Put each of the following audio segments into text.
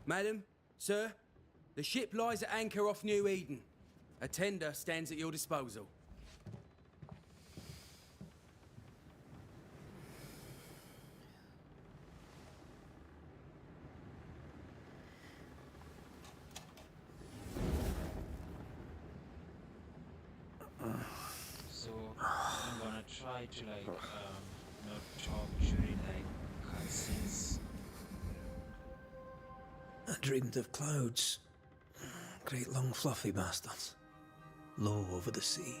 Madam, sir, the ship lies at anchor off New Eden. A tender stands at your disposal. So I'm gonna try to not talk during cutscenes. I dreamed of clouds. Great long fluffy bastards. Low over the sea.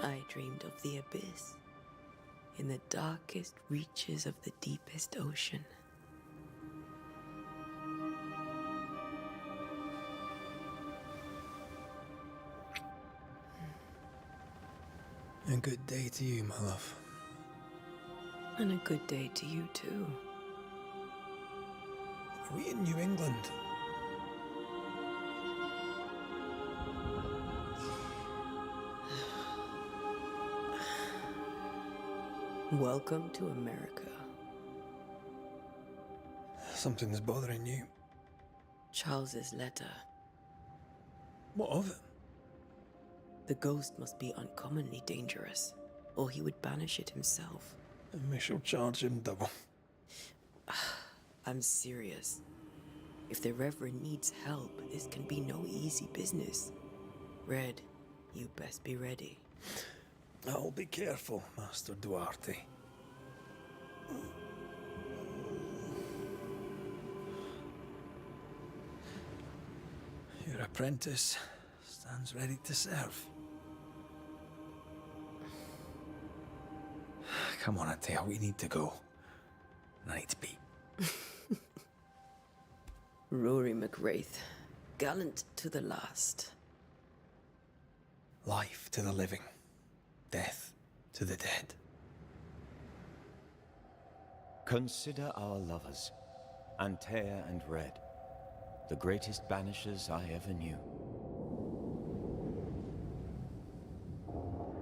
I dreamed of the abyss, in the darkest reaches of the deepest ocean. A good day to you, my love. And a good day to you too. Are we in New England? Welcome to America. Something's bothering you. Charles's letter. What of it? The ghost must be uncommonly dangerous, or he would banish it himself. And we shall charge him double. I'm serious. If the Reverend needs help, this can be no easy business. Red, you best be ready. I'll be careful, Master Duarte. Your apprentice stands ready to serve. Come on, Atea, we need to go. Night be. Rory McWraith, gallant to the last. Life to the living, death to the dead. Consider our lovers, Antea and Red, the greatest banishers I ever knew.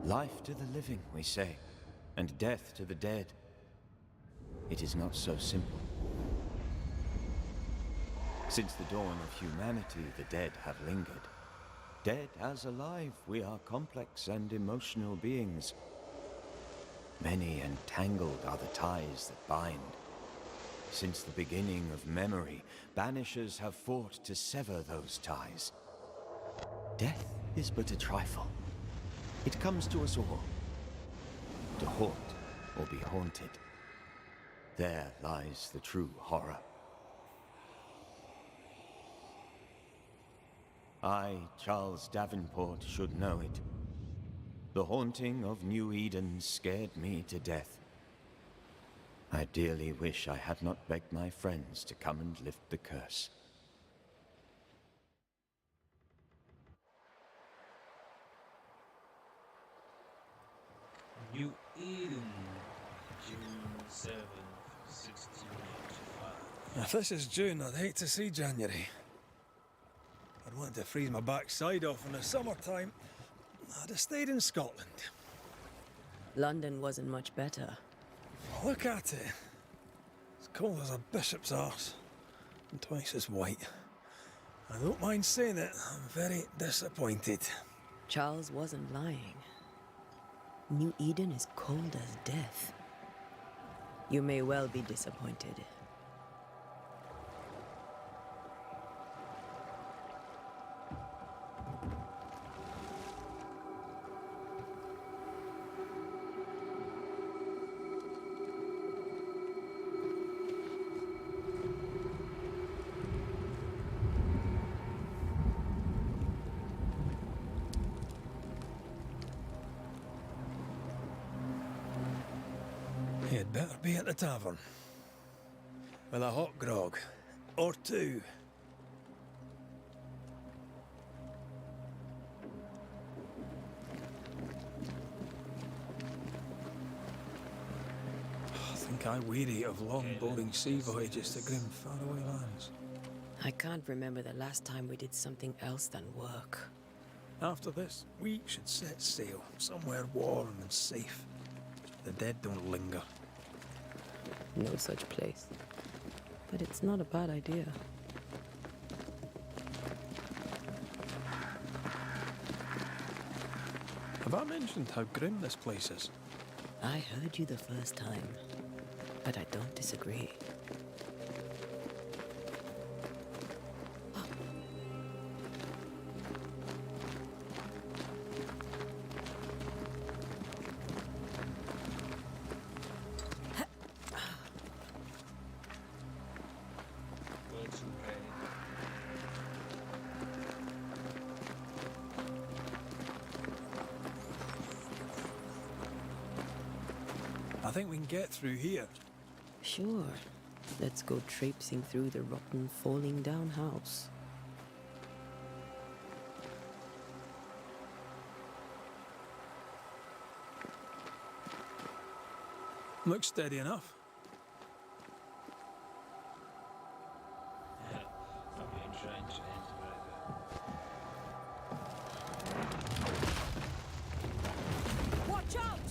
Life to the living, we say, and death to the dead. It is not so simple. Since the dawn of humanity, the dead have lingered. Dead as alive, we are complex and emotional beings. Many and tangled are the ties that bind. Since the beginning of memory, banishers have fought to sever those ties. Death is but a trifle. It comes to us all. To haunt or be haunted. There lies the true horror. I, Charles Davenport, should know it. The haunting of New Eden scared me to death. I dearly wish I had not begged my friends to come and lift the curse. New Eden, June 7th, 1695. If this is June, I'd hate to see January. I'd want to freeze my backside off in the summertime. I'd have stayed in Scotland. London wasn't much better. Look at it. As cold as a bishop's arse. And twice as white. I don't mind saying it, I'm very disappointed. Charles wasn't lying. New Eden is cold as death. You may well be disappointed. You'd better be at the tavern. With a hot grog. Or two. I think I weary of long, boring sea voyages to grim, faraway lands. I I can't remember the last time we did something else than work. After this, we should set sail somewhere warm and safe. The dead don't linger. No such place. But it's not a bad idea. Have I mentioned how grim this place is? I heard you the first time, but I don't disagree. Way too bright. I think we can get through here. Sure. Let's go traipsing through the rotten, falling down house. Looks steady enough. I've been trying to enter Watch out!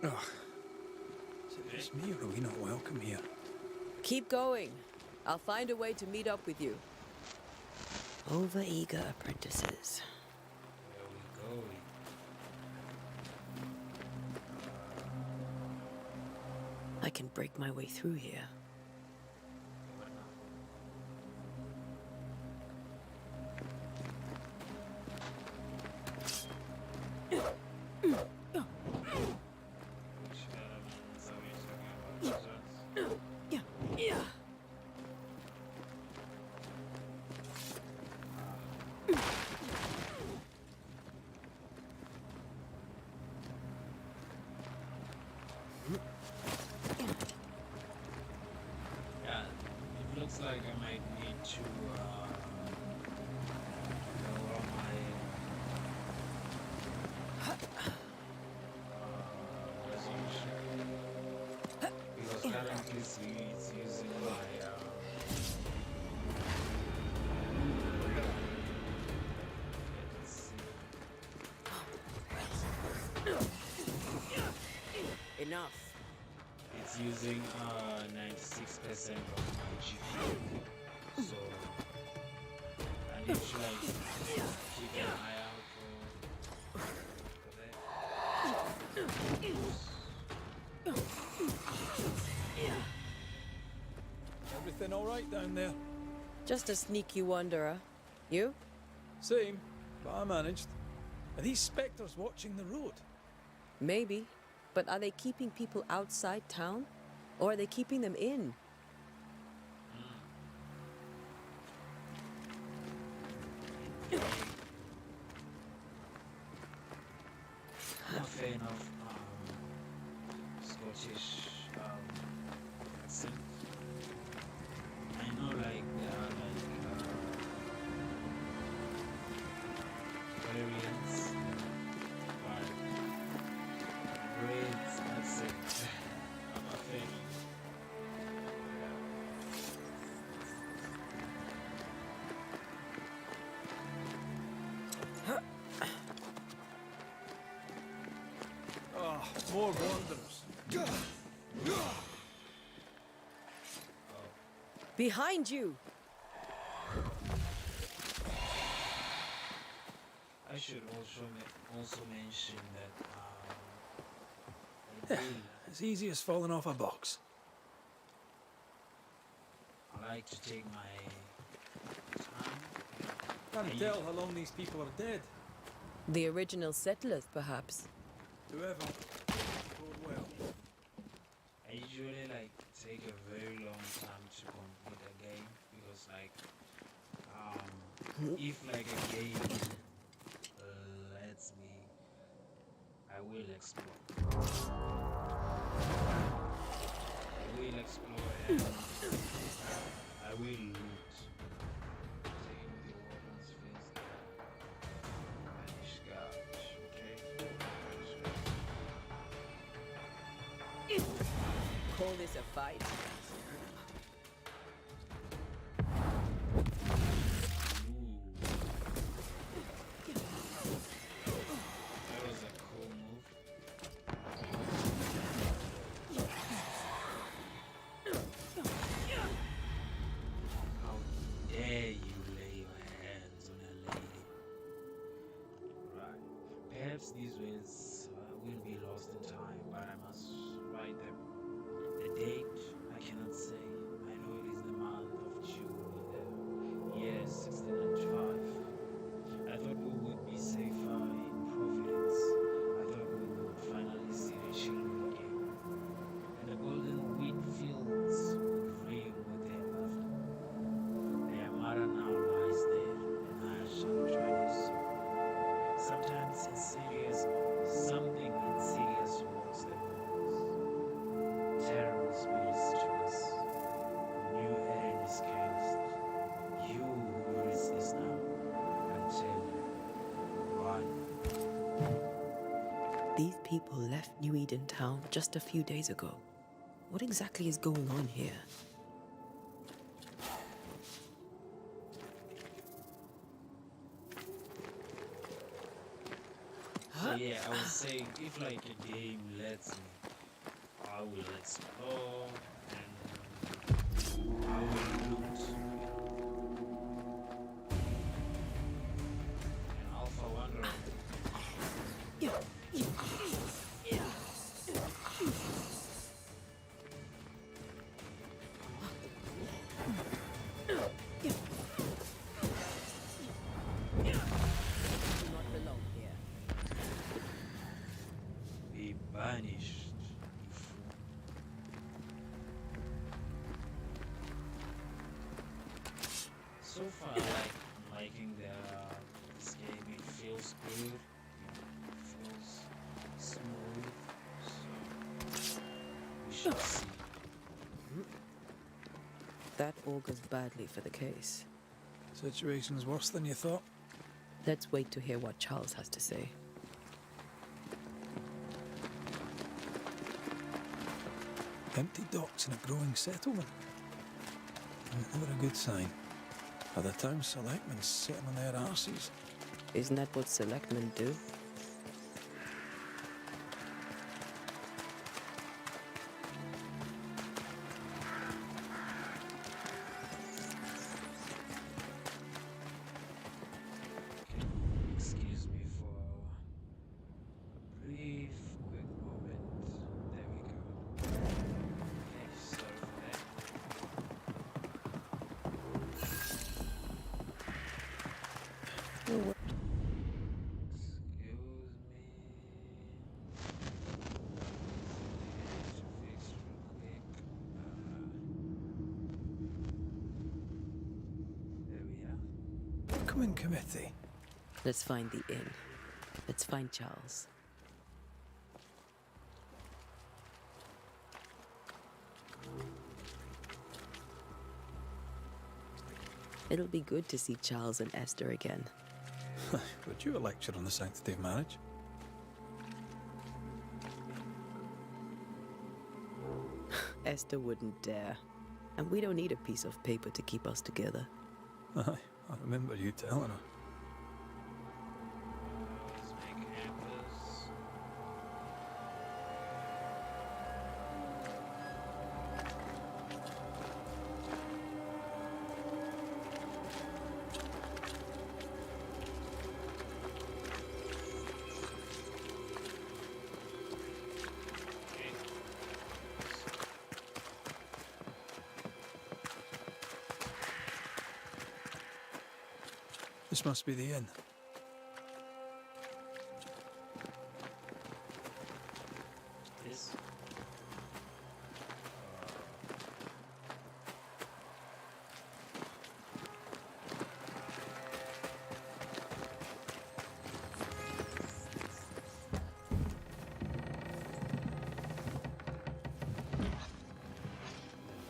Ugh. Is it just me or are we not welcome here? Keep going. I'll find a way to meet up with you. Over-eager apprentices. Where we going? I can break my way through here. What now? Which elements are we talking about? Yeah, yeah. Yeah, it looks like I might need to lower my resolution because currently it's using my let's see. Enough. It's using 96% of my GPU, so I need to like keep an eye out for Everything all right down there? Just a sneaky wanderer. You? Same, but I managed. Are these spectres watching the road? Maybe. But are they keeping people outside town? Or are they keeping them in? I'm a fan of Scottish accent. I know like there are like variants, but great accent. I'm a fan of. Ah, more wanderers. Behind you! I should also mention that I As easy as falling off a box. like to take my time. Can't tell how long these people are dead. The original settlers, perhaps. Whoever. Oh well. I usually like take a very long time to complete a game because like if like a game lets me, I will explore. I will explore and I will loot. Taking the weapons face Banish garbage, okay? Banish garbage. Call this a fight? That was a cool move. How dare you lay your hands on a lady? Right. Perhaps these words will be lost in time, but I must write them. The date I cannot say. I know it is the month of June in the year 1695. I thought we would be safer in Providence. I thought we would finally see the children again. And the golden wheat fields would ring with their laughter. Their mother now lies there, and I shall try to soul. Sometimes insidious, something insidious walks the walls. Terrible spirits to us. New Eden is cursed. You who reads this now, until run. These people left New Eden Town just a few days ago. What exactly is going on here? So yeah, I was saying if like a game lets me, I will explore and I will loot. And Alpha Wanderer. Do not belong here. Be banished, you fool. So far, I'm liking this game. It feels good. It feels smooth. So we shall see. That augurs badly for the case. Situation's worse than you thought. Let's wait to hear what Charles has to say. Empty docks in a growing settlement. Never a good sign. Are the town selectmen sitting on their arses? Isn't that what selectmen do? Excuse me for a brief, quick moment. There we go. Okay, sorry for that. Excuse me. To fix real quick. There we are. Welcoming committee. Let's find the inn. Let's find Charles. It'll be good to see Charles and Esther again. Would you a lecture on the sanctity of marriage? Esther wouldn't dare. And we don't need a piece of paper to keep us together. Aye, I remember you telling her. Let's make hampers. Okay. This must be the inn. This.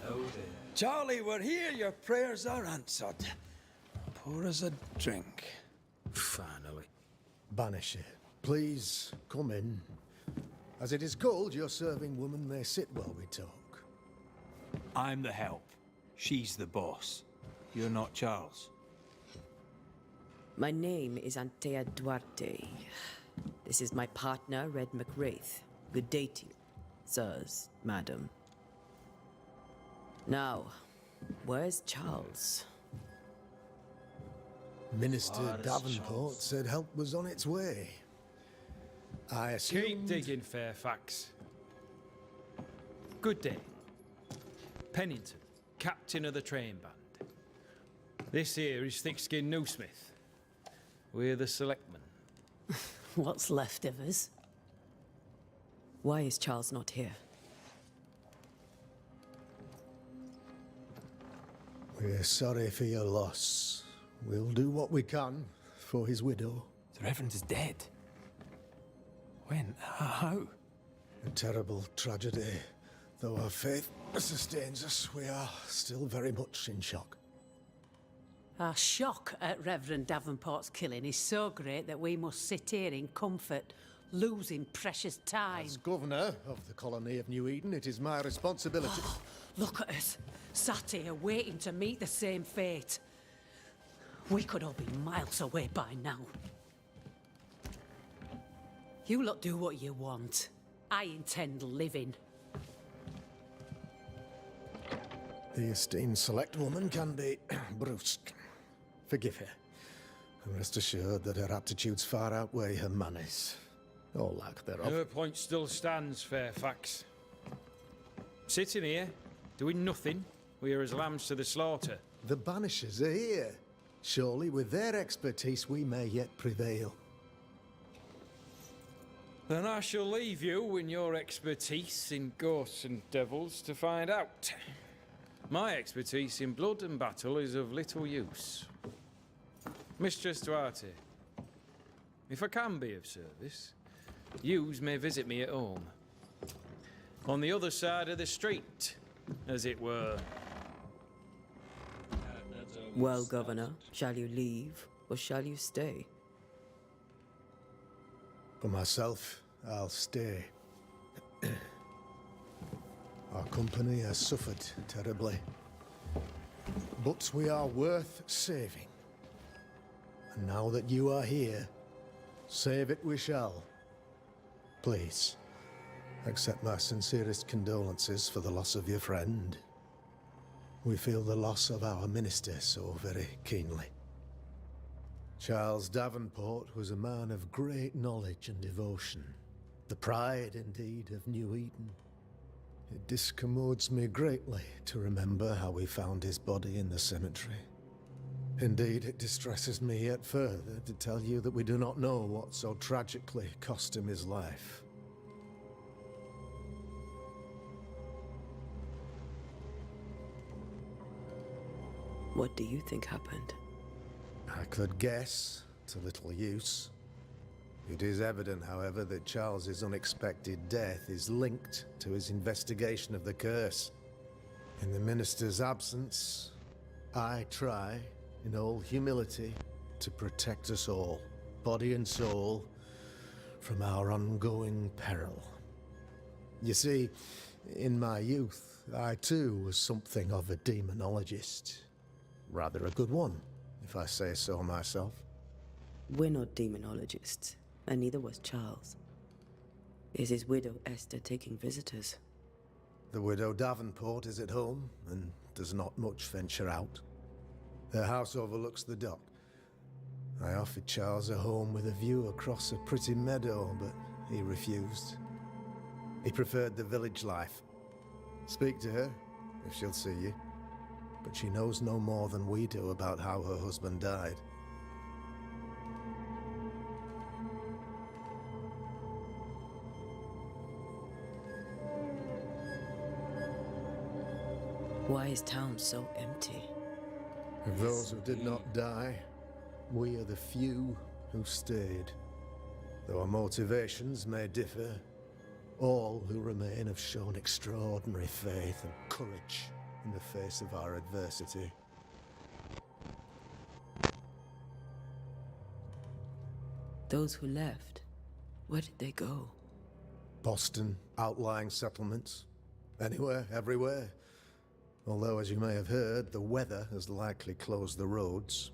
Hello there. Charlie, we're here. Your prayers are answered. Pour us a drink. Finally. Banisher, please come in. As it is called, your serving woman may sit while we talk. I'm the help. She's the boss. You're not Charles. My name is Antea Duarte. This is my partner, Red McWraith. Good day to you, sirs, madam. Now, where's Charles? Minister What is Davenport Charles? said help was on its way. I assumed... Keep digging, Fairfax. Good day. Pennington, captain of the train band. This here is Thickskin Newsmith. We're the selectmen. What's left of us? Why is Charles not here? We're sorry for your loss. We'll do what we can for his widow. The Reverend is dead. When? How? A terrible tragedy. Though our faith sustains us, we are still very much in shock. Our shock at Reverend Davenport's killing is so great that we must sit here in comfort, losing precious time. As governor of the colony of New Eden, it is my responsibility. Look at us, sat here waiting to meet the same fate. We could all be miles away by now. You lot do what you want. I intend living. The esteemed select woman can be brusque. Forgive her. And rest assured that her aptitudes far outweigh her manners. Or lack thereof. Her point still stands, Fairfax. Sitting here, doing nothing, we are as lambs to the slaughter. The Banishers are here. Surely with their expertise we may yet prevail. Then I shall leave you in your expertise in ghosts and devils to find out. My expertise in blood and battle is of little use. Mistress Duarte, if I can be of service, yous may visit me at home. On the other side of the street, as it were. Well, Governor, shall you leave or shall you stay? For myself, I'll stay. Our company has suffered terribly. But we are worth saving. And now that you are here, save it we shall. Please, accept my sincerest condolences for the loss of your friend. We feel the loss of our minister so very keenly. Charles Davenport was a man of great knowledge and devotion. The pride, indeed, of New Eden. It discommodes me greatly to remember how we found his body in the cemetery. Indeed, it distresses me yet further to tell you that we do not know what so tragically cost him his life. What do you think happened? I could guess, to little use. It is evident, however, that Charles's unexpected death is linked to his investigation of the curse. In the minister's absence, I try, in all humility, to protect us all, body and soul, from our ongoing peril. You see, in my youth, I too was something of a demonologist. Rather a good one, if I say so myself. We're not demonologists, and neither was Charles. Is his widow Esther taking visitors? The widow Davenport is at home, and does not much venture out. Her house overlooks the dock. I offered Charles a home with a view across a pretty meadow, but he refused. He preferred the village life. Speak to her, if she'll see you. But she knows no more than we do about how her husband died. Why is town so empty? Of those who did not die, we are the few who stayed. Though our motivations may differ, all who remain have shown extraordinary faith and courage in the face of our adversity. Those who left, where did they go? Boston, outlying settlements. Anywhere, everywhere. Although, as you may have heard, the weather has likely closed the roads.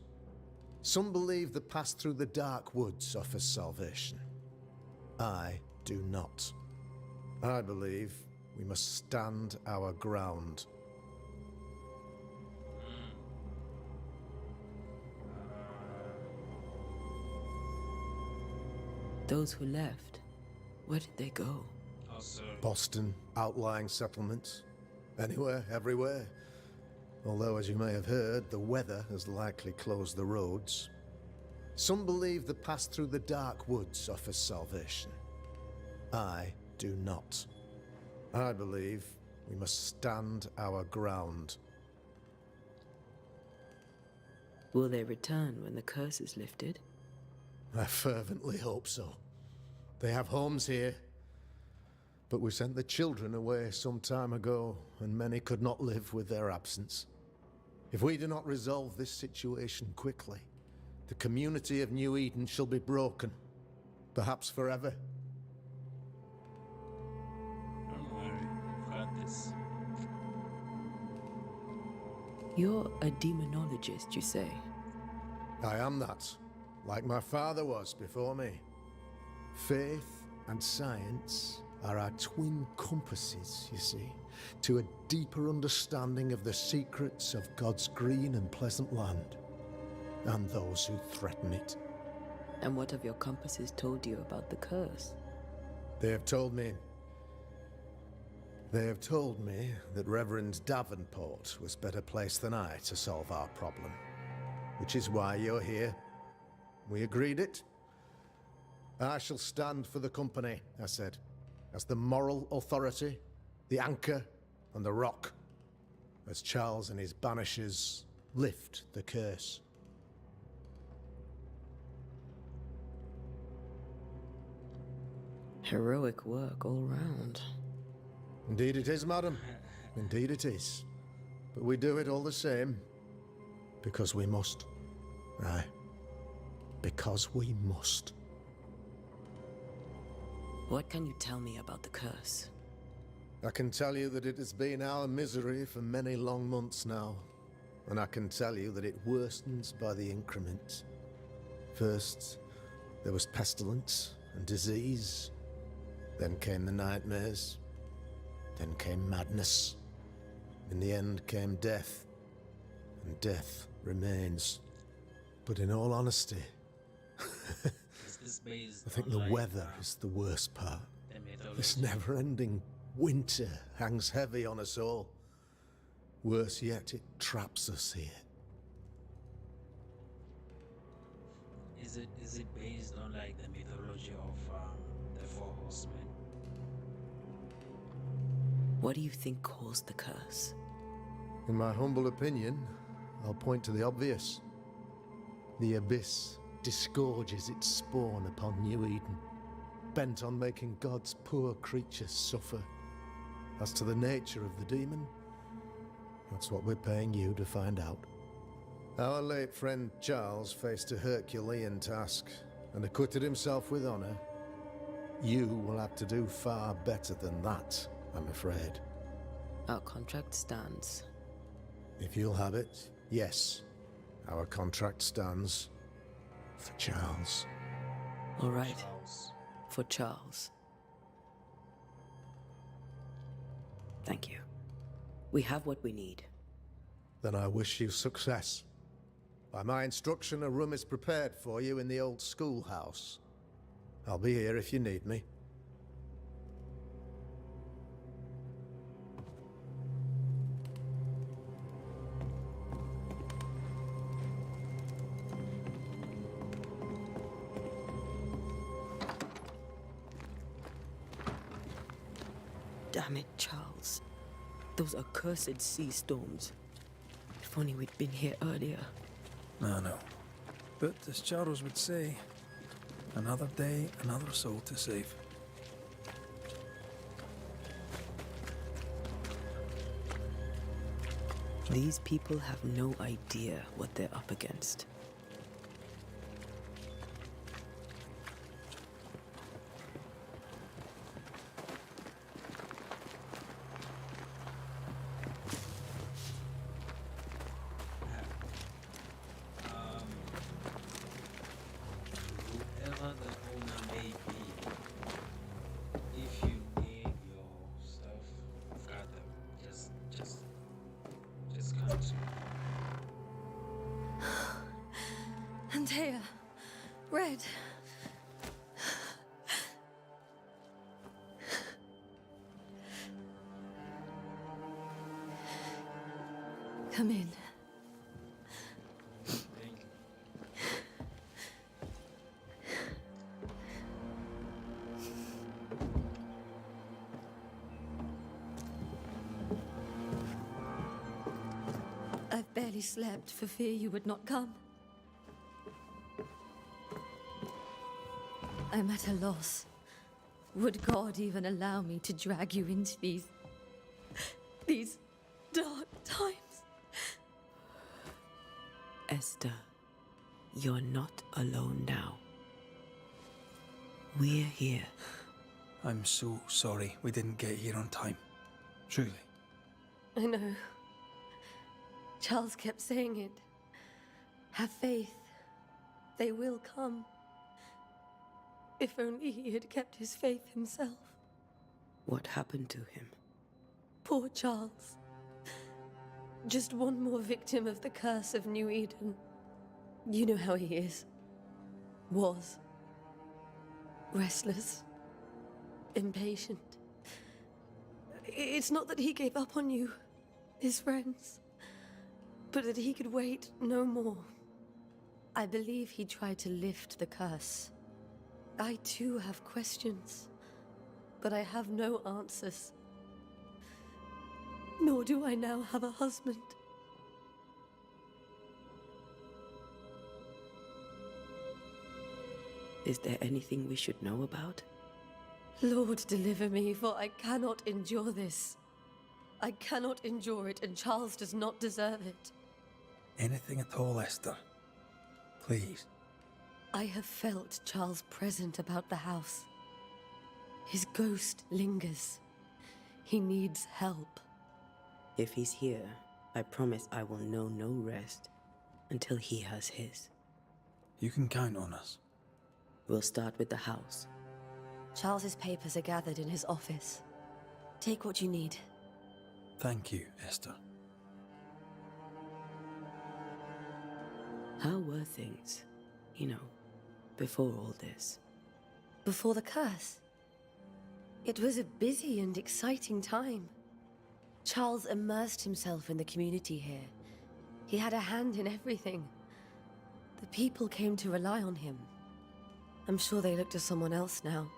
Some believe the path through the dark woods offers salvation. I do not. I believe we must stand our ground. Those who left, where did they go? Oh, sorry. Boston, outlying settlements. Anywhere, everywhere. Although, as you may have heard, the weather has likely closed the roads. Some believe the path through the dark woods offers salvation. I do not. I believe we must stand our ground. Will they return when the curse is lifted? I fervently hope so. They have homes here. But we sent the children away some time ago, and many could not live with their absence. If we do not resolve this situation quickly, the community of New Eden shall be broken, perhaps forever. Don't worry, we've got this. You're a demonologist, you say? I am that, like my father was before me. Faith and science are our twin compasses, you see, to a deeper understanding of the secrets of God's green and pleasant land, and those who threaten it. And what have your compasses told you about the curse? They have told me that Reverend Davenport was better placed than I to solve our problem, which is why you're here. We agreed it. I shall stand for the company, I said, as the moral authority, the anchor, and the rock, as Charles and his Banishers lift the curse. Heroic work all round. Indeed it is, madam. Indeed it is. But we do it all the same. Because we must. Aye. Because we must. What can you tell me about the curse? I can tell you that it has been our misery for many long months now. And I can tell you that it worsens by the increment. First, there was pestilence and disease. Then came the nightmares. Then came madness. In the end came death. And death remains. But in all honesty, Is this based I think on, the like, weather is the worst part. the mythology? This never-ending winter hangs heavy on us all. Worse yet, it traps us here. Is it based on like the mythology of the Four Horsemen? What do you think caused the curse? In my humble opinion, I'll point to the obvious. The abyss disgorges its spawn upon New Eden, bent on making God's poor creatures suffer. As to the nature of the demon, that's what we're paying you to find out. Our late friend Charles faced a Herculean task and acquitted himself with honor. You will have to do far better than that, I'm afraid. Our contract stands. If you'll have it, yes. Our contract stands for Charles. All right, Charles. for Charles. Thank you. We have what we need. Then I wish you success. By my instruction, a room is prepared for you in the old schoolhouse. I'll be here if you need me. Damn it, Charles. Those accursed sea storms. If only we'd been here earlier. I know. But as Charles would say, another day, another soul to save. These people have no idea what they're up against. Antea. Red. Come in. Thank you. I've barely slept for fear you would not come. I'm at a loss. Would God even allow me to drag you into these dark times? Esther, you're not alone now. We're here. I'm so sorry we didn't get here on time. Truly. I know. Charles kept saying it. Have faith. They will come. If only he had kept his faith himself. What happened to him? Poor Charles. Just one more victim of the curse of New Eden. You know how he is. Was. Restless. Impatient. It's not that he gave up on you, his friends, but that he could wait no more. I believe he tried to lift the curse. I too have questions, but I have no answers. Nor do I now have a husband. Is there anything we should know about? Lord, deliver me, for I cannot endure this. I cannot endure it, and Charles does not deserve it. Anything at all, Esther. Please. I have felt Charles present about the house. His ghost lingers. He needs help. If he's here, I promise I will know no rest until he has his. You can count on us. We'll start with the house. Charles's papers are gathered in his office. Take what you need. Thank you, Esther. How were things, before all this? Before the curse. It was a busy and exciting time. Charles immersed himself in the community here. He had a hand in everything. The people came to rely on him. I'm sure they look to someone else now,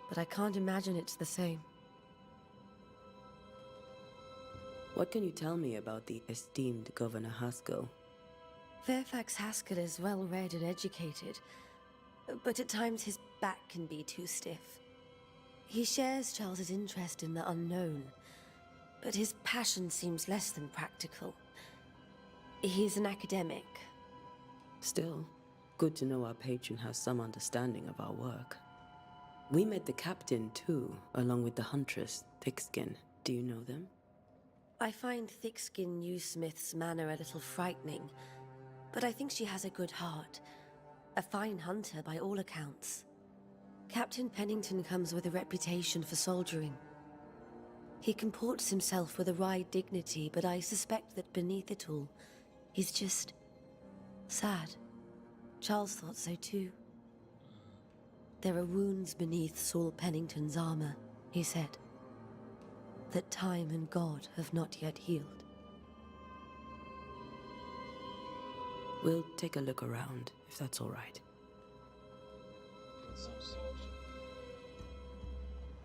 but I can't imagine it's the same. What can you tell me about the esteemed Governor Haskell? Fairfax Haskell is well read and educated, but at times his back can be too stiff. He shares Charles's interest in the unknown, but his passion seems less than practical. He's an academic. Still, good to know our patron has some understanding of our work. We met the captain too, along with the huntress, Thickskin. Do you know them? I find Thickskin Newsmith's manner a little frightening, but I think she has a good heart. A fine hunter by all accounts. Captain Pennington comes with a reputation for soldiering. He comports himself with a wry dignity, but I suspect that beneath it all, he's just sad. Charles thought so too. There are wounds beneath Saul Pennington's armor, he said, that time and God have not yet healed. We'll take a look around, if that's all right. Some soldier.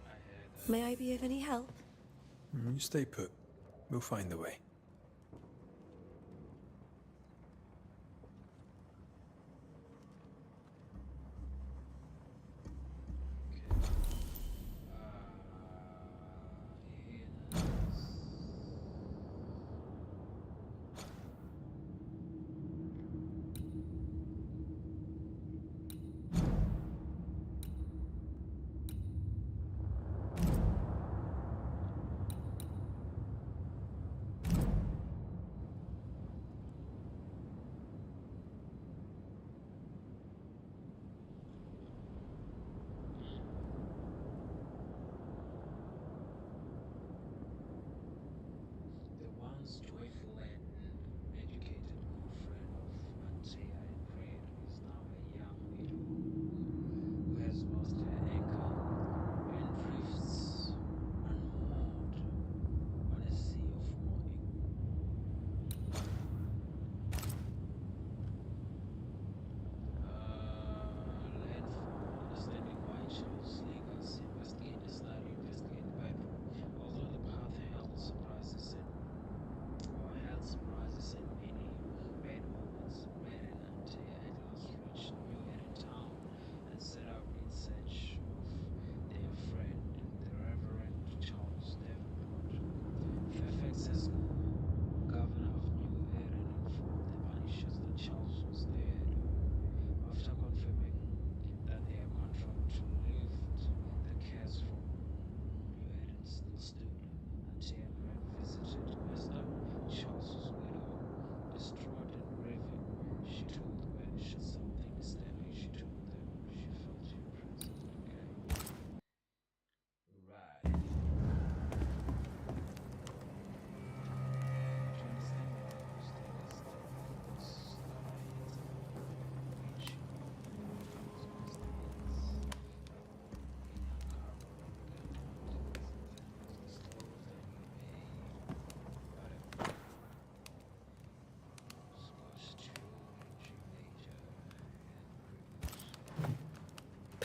I heard May I be of any help? You stay put. We'll find the way.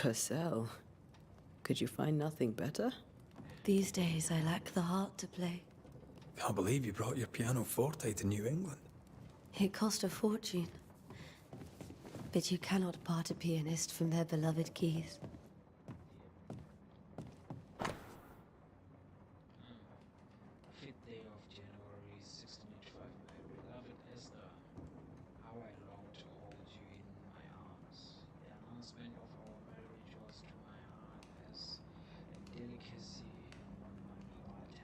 Purcell, could you find nothing better? These days, I lack the heart to play. Can't believe you brought your pianoforte to New England. It cost a fortune. But you cannot part a pianist from their beloved keys. 5th day of January 1685, my beloved Esther, how I long to hold you in my arms. The announcement of our marriage was to my heart as a delicacy and one money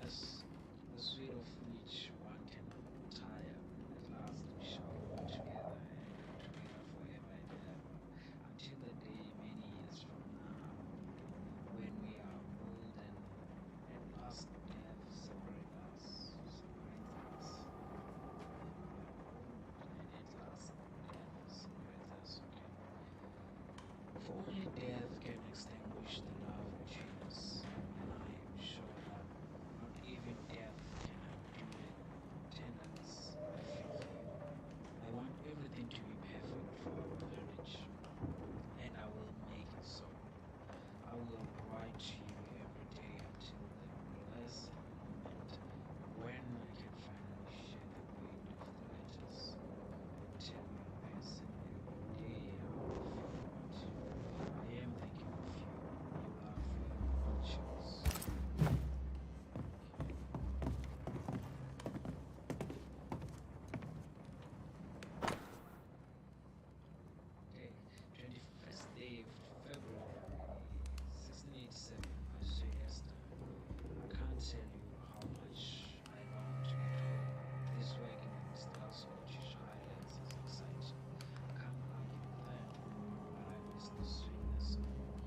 as the sweet of which one cannot tire. At last we shall be together and together forever and ever, until the day many years from now, when we are old and at last death separates us. For only death can extinguish the love between us, and I am sure that not even death can undo the tenderness I feel for you. I want everything to be perfect for our marriage, and I will make it so. I will write to you every day until the blessed moment when I can finally share the weight of the letters and tell you in person every day how I feel about you. I am thinking of you, your love, your choice. Okay, 21st day of February 1687, my sweet Esther. I can't tell you how much I long to get home. This wagon and stars Scottish Highlands is exciting. I can't argue with that, but I miss the sweetness of home.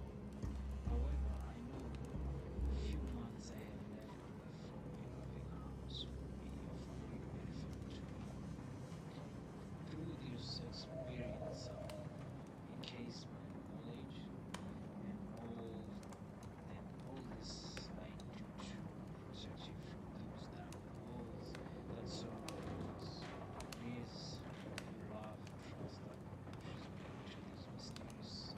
However, I know the few months I have left from your loving arms will be of great benefit to me. Through this experience, I will encase my knowledge and all this I do to protect you from those dark walls that surround us. Please, love and trust that pushes me into these mysterious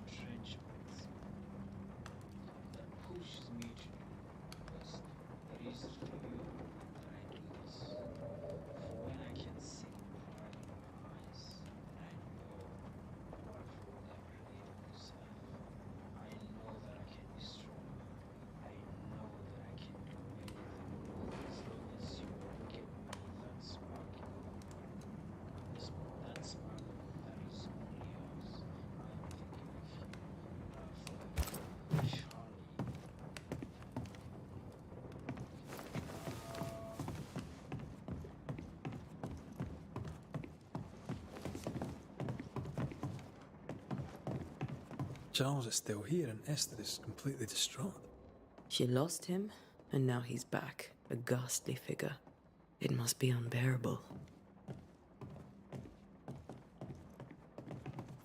entrenchments, that pushes me to do my best. It is for you that I do this. For when I can see the pride in your eyes, and I know what role I play on this earth, I know that I can be strong. I know that I can do anything as long as you give me that spark in the that spark that is only yours. I am thinking of you, love forever, Charlie. Charles is still here and Esther is completely distraught. She lost him, and now he's back, a ghastly figure. It must be unbearable.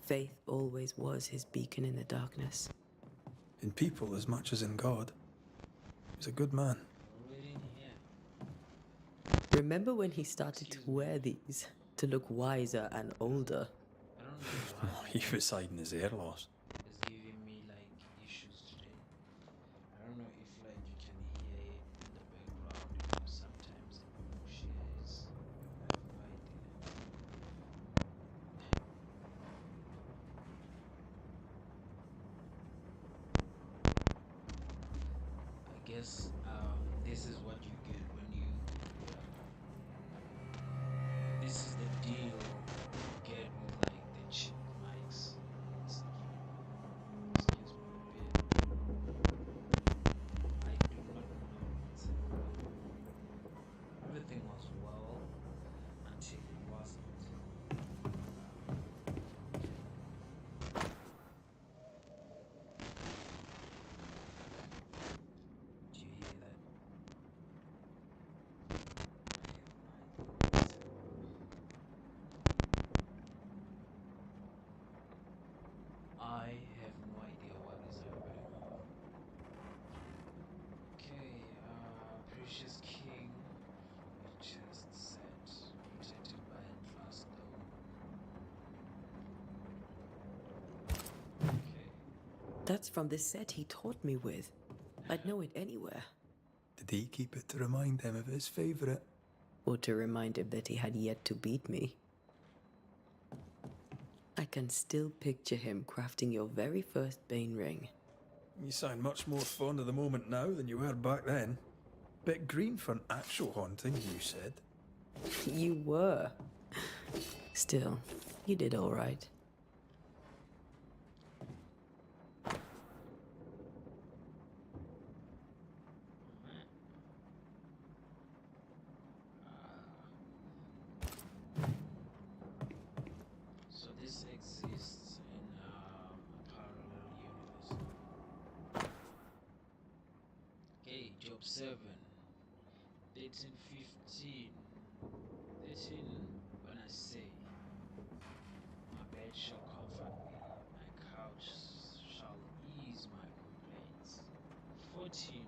Faith always was his beacon in the darkness. In people as much as in God. He's a good man. Already in here. Remember when he started to wear these to look wiser and older? I don't know why He was hiding his hair loss. it's giving me like issues today. I don't know if like you can hear it in the background, you know, sometimes in my bush ears. I have no idea. I guess this is what you get when you this is the deal you get with like the cheap mics. Excuse me a bit. I do not know what's happening. Everything was well until it wasn't. Do you hear that? I have no idea what is happening. Okay, precious king, your chest set, protected by a glass dome. That's from the set he taught me with. I'd know it anywhere. Did he keep it to remind him of his favourite? Or to remind him that he had yet to beat me. I can still picture him crafting your very first Bane ring. You sound much more fond of the moment now than you were back then. Bit green for an actual haunting, you said. You were. Still, you did all right. So this exists in a parallel universe. Okay, job 7. 13:15. 13, when I say, my bed shall comfort me, my couch shall ease my complaints. 14,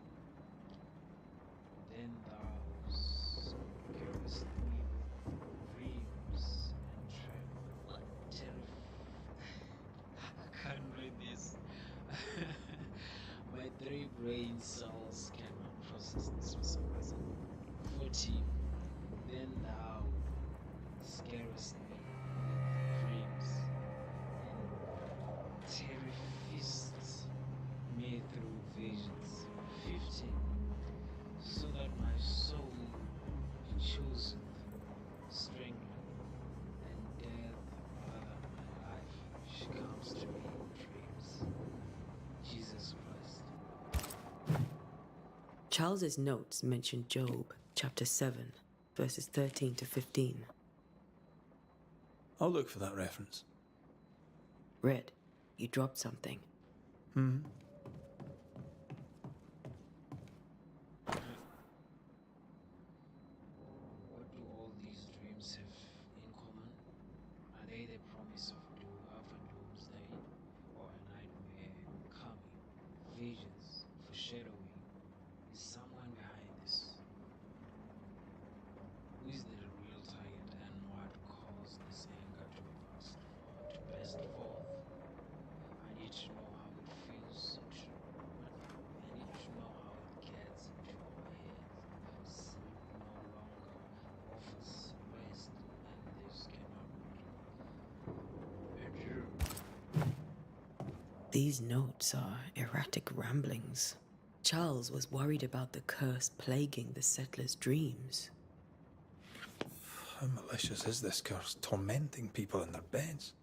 then thou scarest me with dreams and tremor. What I can't read this. My 3 brain cells cannot process this for some reason. 14, then thou scarest me with dreams and terrifiest me through visions. 15, so that my soul be chosen, strengthened, and death rather than my life. She comes to me in dreams. Jesus Christ. Charles's notes mention Job, chapter 7, verses 13 to 15. I'll look for that reference. Red, you dropped something. What do all these dreams have in common? Are they the promise of doomsday, or a nightmare coming? Visions, foreshadowing. Is someone behind this? Who is the real target, and what caused this anger to burst forth? I need to know how it feels. I need to know how it gets into our heads. Sleep no longer offers rest, and this cannot endure. These notes are erratic ramblings. Charles was worried about the curse plaguing the settlers' dreams. How malicious is this curse, tormenting people in their beds?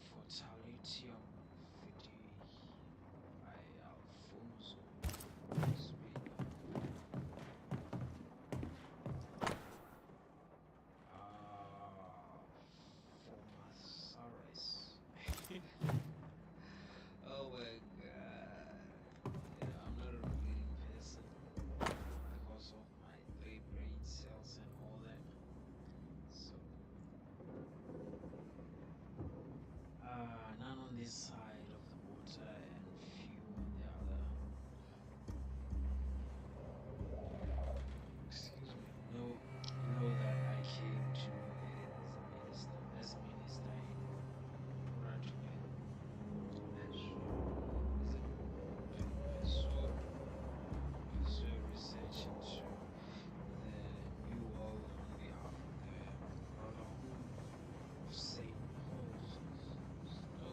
Fortalitium Fidei by Alfonso Spina. Formasaurus. Oh my god. Yeah, I'm not a reading person because of my 3 brain cells and all that. So, none on this side of the water and few on the other. Excuse me. Know that I came to it as a minister in order to pursue research into the New World on behalf of the Brotherhood of Saint Paul's. No,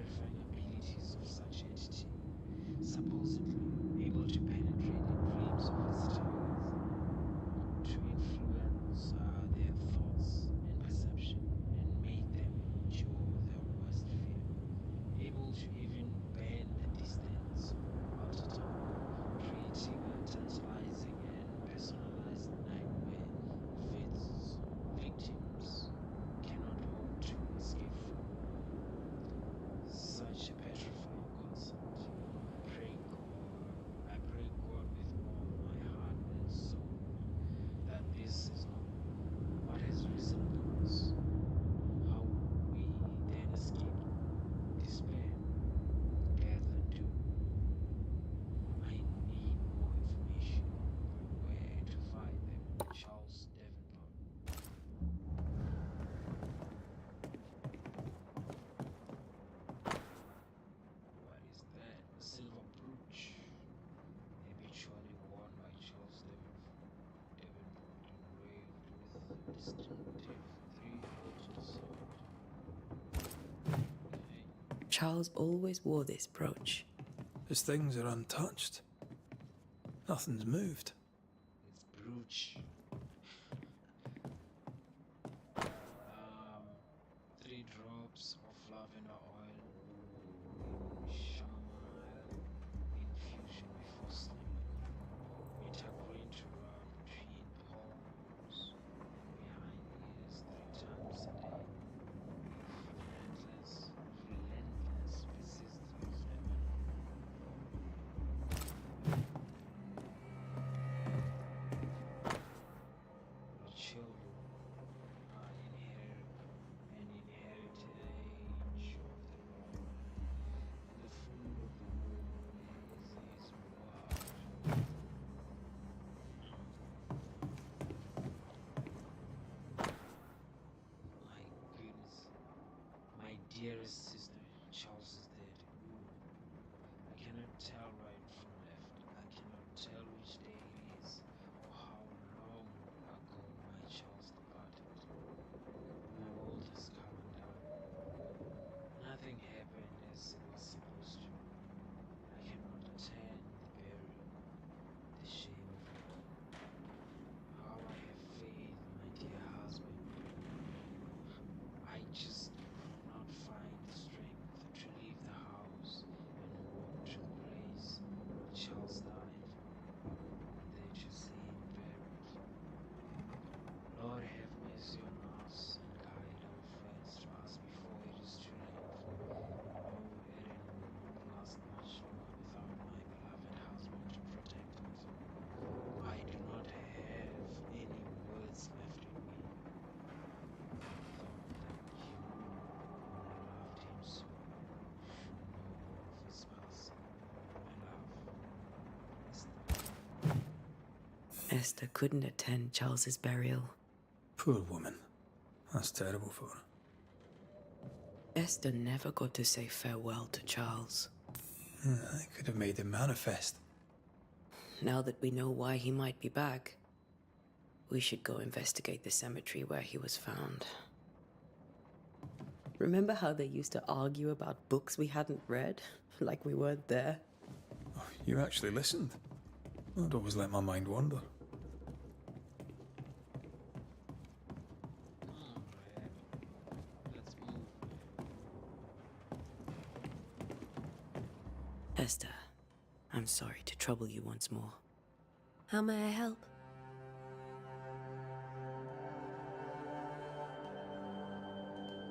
terrifying abilities of such entity, supposedly able to penetrate the dreams of its targets, to influence their thoughts and perception and make them endure their worst fear, able to even bend the distance or alter time, creating a tantalizing and personalized nightmare of its victims cannot hope to escape from. Such a petrifying concept. I pray God with all my heart and soul that this is not what has risen upon us. How would we then escape despair, death, and doom? I need more information. Where to find them? Charles Davenport. What is that? A silver brooch, habitually worn by Charles Davenport, engraved with a distinctive three-edged sword. Okay. Charles always wore this brooch. His things are untouched. Nothing's moved. It's brooch. 3 drops of lavender oil in chamomile infusion before sleeping. Wintergreen to rub between palms and behind ears 3 times a day. If relentless persistence never the children are inherited age of the Lord, and the fruit of the womb is his reward. My goodness. My dearest sister, Charles is dead. I cannot tell right from left. I cannot tell which day it is or how long ago my Charles departed. My world has come undone. Nothing happened as it was supposed to. I cannot attend the burial, the shame of it all. How I have faith, my dear husband. I just could not find the strength to leave the house and walk to the place where Charles died, and there to see him buried. Lord, have mercy on us and guide our friends to us before it is too late. Oh, Erin will not last much longer without my beloved husband to protect us. I do not have any words left in me. Thought that you, whom I loved him so, should know of his passing. My love, Esther. Esther couldn't attend Charles's burial. Poor woman. That's terrible for her. Esther never got to say farewell to Charles. I could have made him manifest. Now that we know why he might be back, we should go investigate the cemetery where he was found. Remember how they used to argue about books we hadn't read? Like we weren't there? Oh, you actually listened. I'd always let my mind wander. Let's move. Esther, I'm sorry to trouble you once more. How may I help?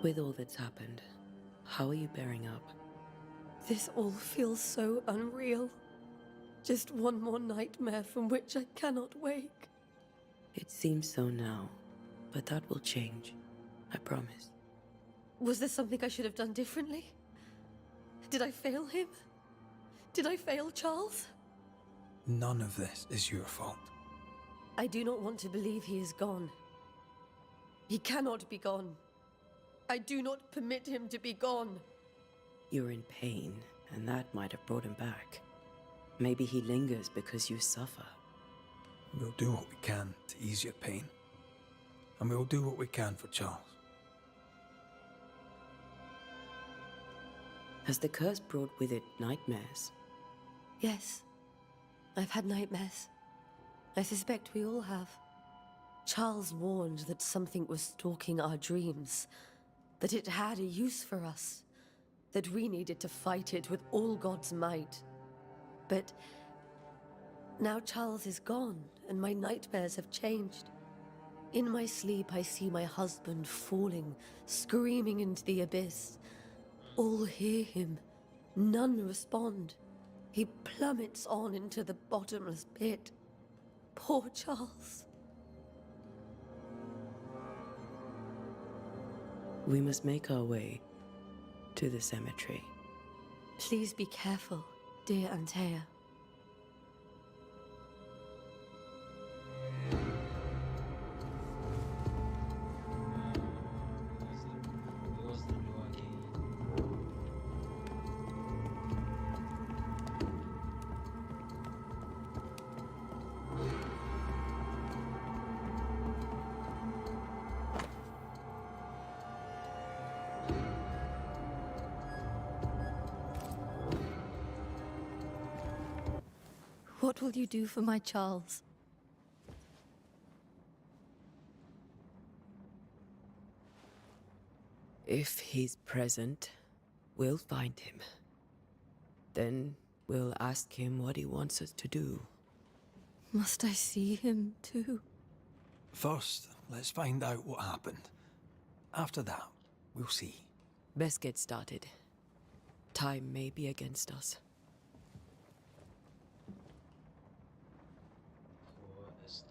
With all that's happened, how are you bearing up? This all feels so unreal. Just one more nightmare from which I cannot wake. It seems so now, but that will change. I promise. Was there something I should have done differently? Did I fail him? Did I fail Charles? None of this is your fault. I do not want to believe he is gone. He cannot be gone. I do not permit him to be gone. You're in pain, and that might have brought him back. Maybe he lingers because you suffer. We'll do what we can to ease your pain. And we'll do what we can for Charles. Has the curse brought with it nightmares? Yes, I've had nightmares. I suspect we all have. Charles warned that something was stalking our dreams, that it had a use for us, that we needed to fight it with all God's might. But now Charles is gone, and my nightmares have changed. In my sleep, I see my husband falling, screaming into the abyss. All hear him. None respond. He plummets on into the bottomless pit. Poor Charles. We must make our way to the cemetery. Please be careful, dear Antea. What's the door again? What will you do for my Charles? If he's present, we'll find him. Then we'll ask him what he wants us to do. Must I see him too? First, let's find out what happened. After that, we'll see. Best get started. Time may be against us. For Esther.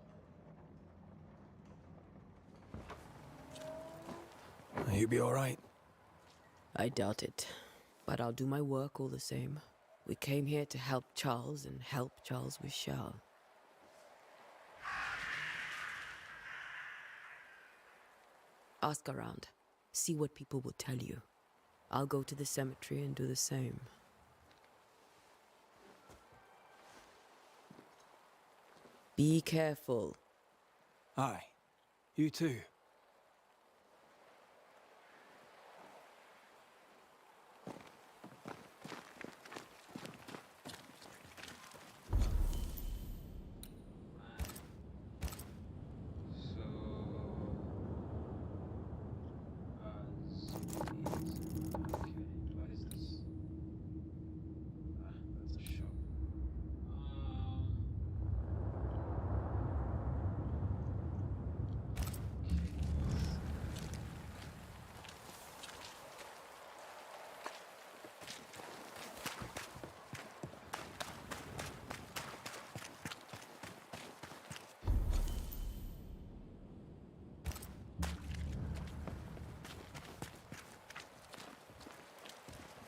You be all right? I doubt it, but I'll do my work all the same. We came here to help Charles, and help Charles we shall. Ask around. See what people will tell you. I'll go to the cemetery and do the same. Be careful. Aye. You too. So, okay, what is this? That's a shop.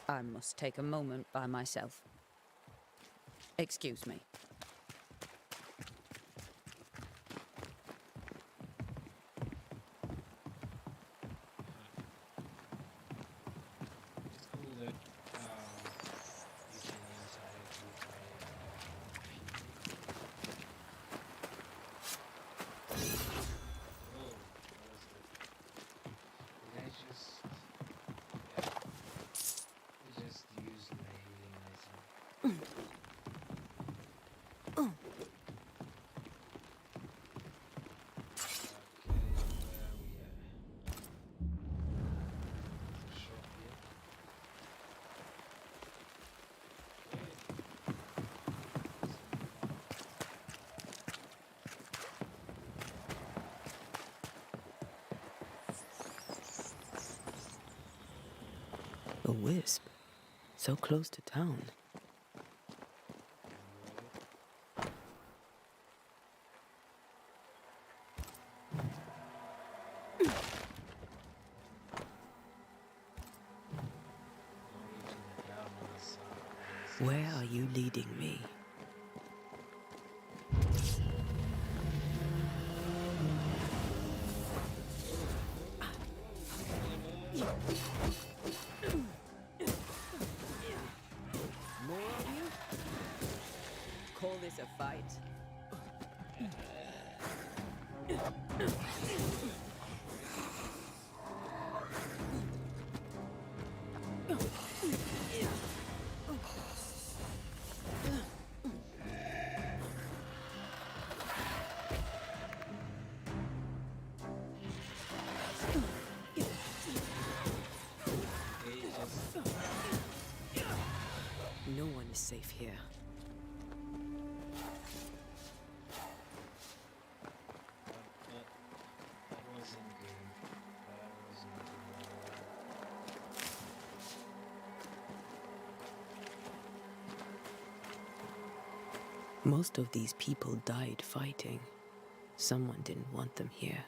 I must take a moment by myself. Excuse me. It's cool that you can interact with oh, what was it? Did I just just use my healing item? Okay, where are we at? Shop here. A wisp. So close to town. Where are you leading me? More of you? Call this a fight? No one is safe here. That wasn't good. That wasn't good. Most of these people died fighting. Someone didn't want them here.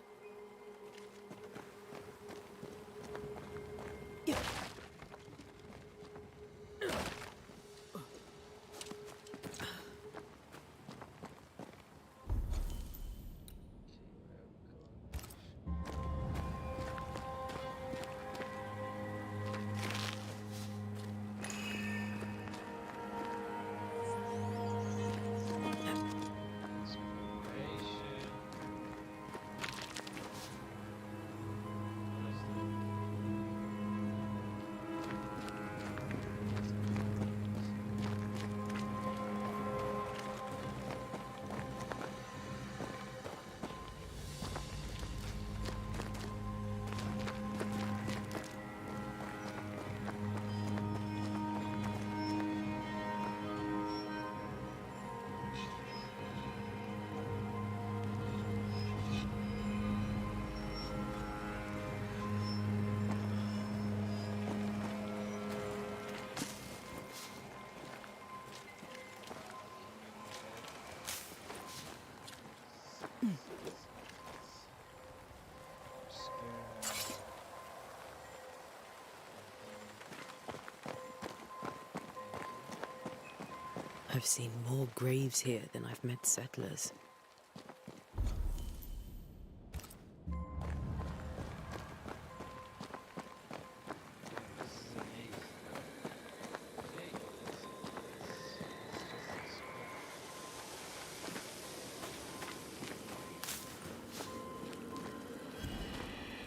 I've seen more graves here than I've met settlers.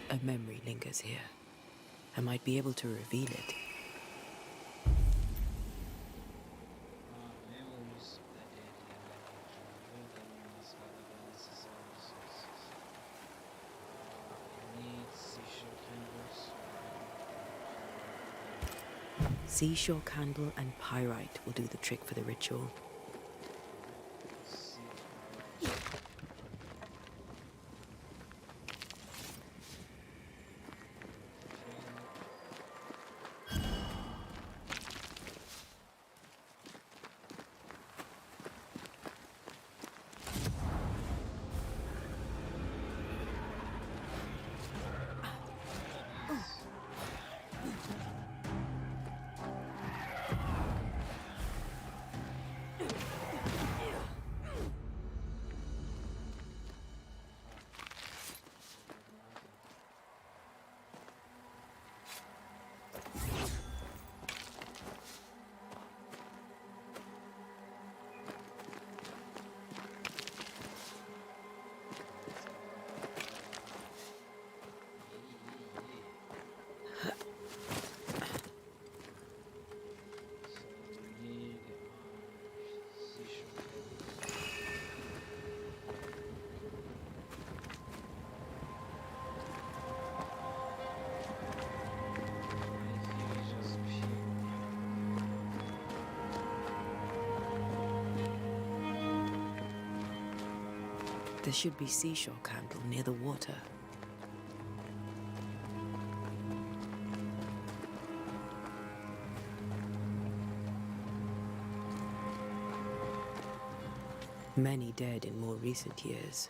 A memory lingers here. I might be able to reveal it. Memories of the dead and the them must gather the necessary resources. Need seashore candles. Seashore candle and pyrite will do the trick for the ritual. There should be seashore candle near the water. Many dead in more recent years.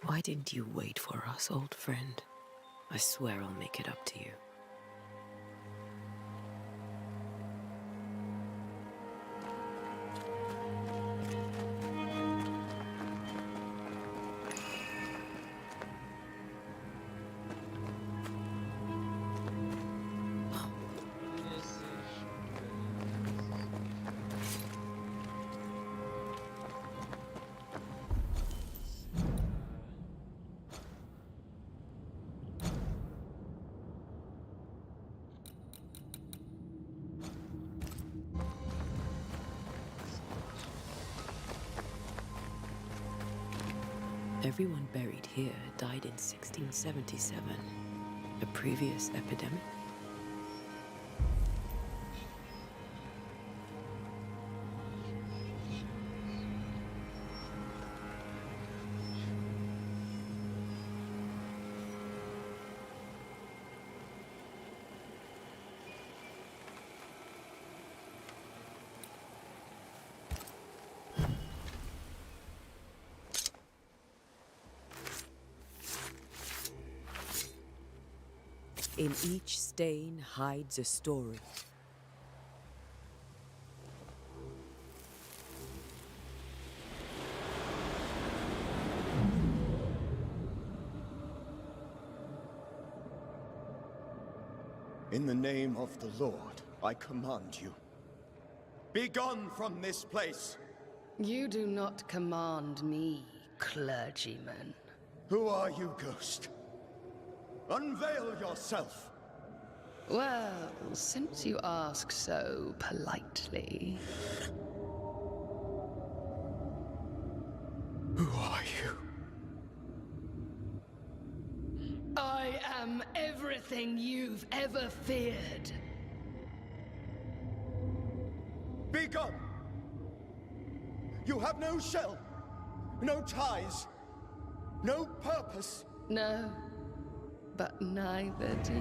Why didn't you wait for us, old friend? I swear I'll make it up to you. Everyone buried here died in 1677. A previous epidemic? In each stain hides a story. In the name of the Lord, I command you. Be gone from this place! You do not command me, clergyman. Who are you, ghost? Unveil yourself! Well, since you ask so politely... Who are you? I am everything you've ever feared. Be gone! You have no shell, no ties, no purpose. No, but neither do you.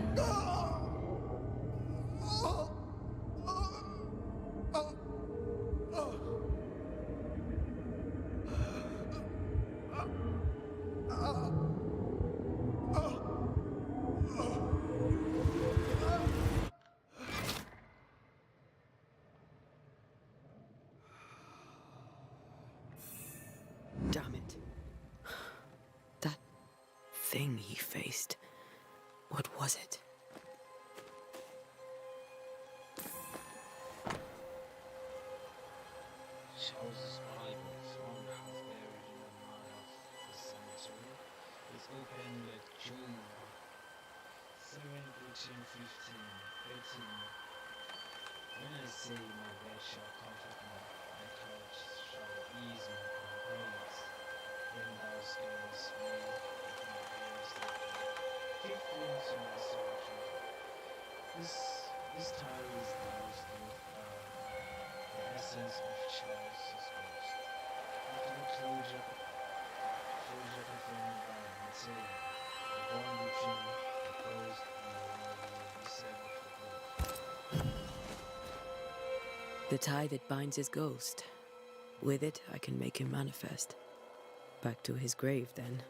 Damn it. That thing he faced. What was it? Charles's Bible, found half buried in a mile of the cemetery, is opened at June 7, 1815, 13. When I say my bed shall comfort me, my couch shall ease my complaints, then thou scarest me with my ears give me to my solitude. This tale is doused with the essence of Charles's ghost. After the closure performed by Matilda, the bond between the ghost and the world will be severed for good. The tie that binds his ghost. With it, I can make him manifest. Back to his grave, then.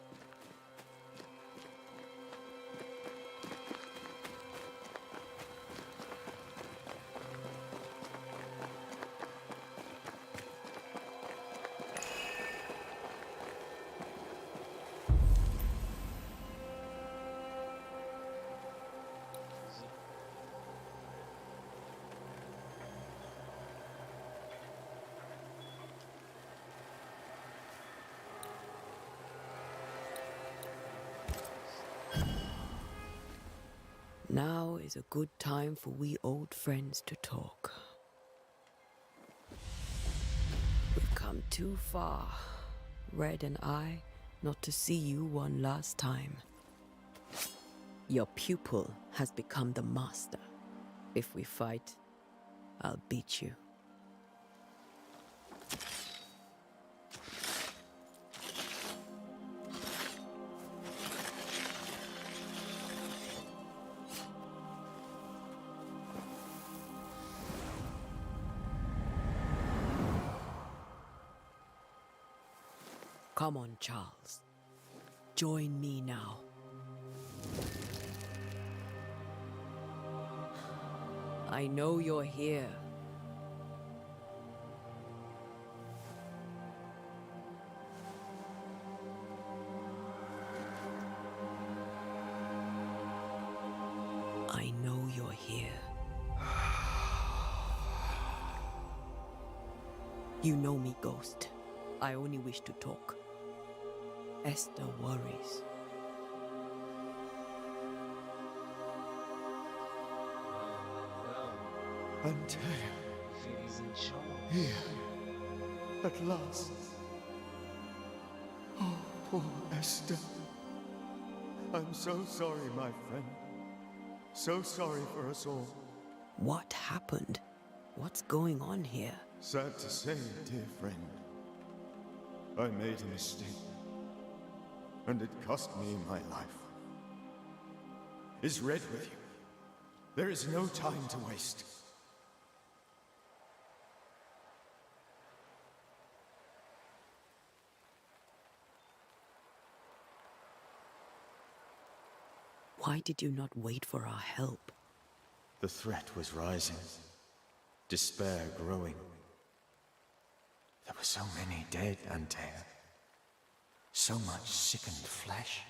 Now is a good time for we old friends to talk. We've come too far, Red and I, not to see you one last time. Your pupil has become the master. If we fight, I'll beat you. Come on, Charles. Join me now. I know you're here. I know you're here. You know me, Ghost. I only wish to talk. Esther worries. Antea, He's in charge. here, at last. Oh, poor Esther. I'm so sorry, my friend. So sorry for us all. What happened? What's going on here? Sad to say, dear friend, I made a mistake. And it cost me my life. Is Red with you? There is no time to waste. Why did you not wait for our help? The threat was rising. Despair growing. There were so many dead, Antea. So much sickened flesh.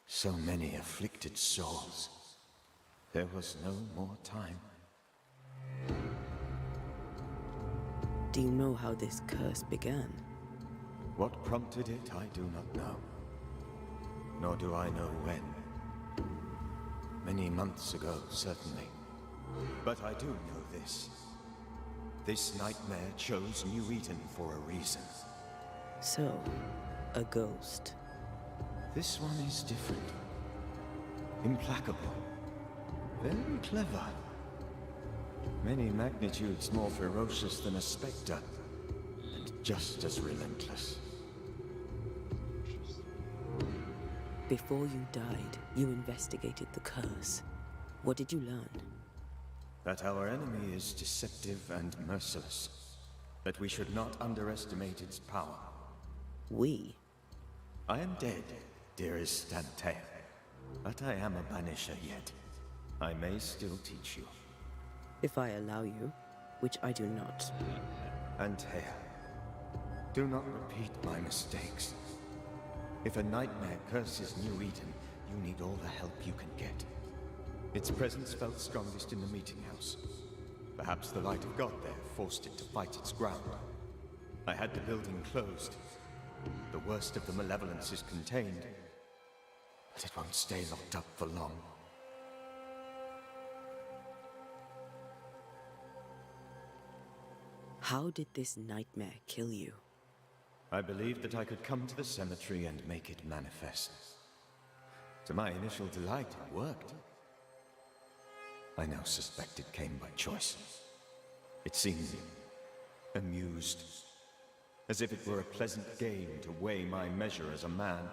So many afflicted souls. There was no more time. Do you know how this curse began? What prompted it, I do not know. Nor do I know when. Many months ago, certainly. But I do know this. This nightmare chose New Eden for a reason. So, a ghost. This one is different. Implacable. Very clever. Many magnitudes more ferocious than a spectre. And just as relentless. Before you died, you investigated the curse. What did you learn? That our enemy is deceptive and merciless. That we should not underestimate its power. We? I am dead, dearest Antea. But I am a banisher yet. I may still teach you. If I allow you, which I do not. Antea, do not repeat my mistakes. If a nightmare curses New Eden, you need all the help you can get. Its presence felt strongest in the meeting house. Perhaps the light of God there forced it to fight its ground. I had the building closed. The worst of the malevolence is contained, but it won't stay locked up for long. How did this nightmare kill you? I believed that I could come to the cemetery and make it manifest. To my initial delight, it worked. I now suspect it came by choice. It seemed amused, as if it were a pleasant game to weigh my measure as a man.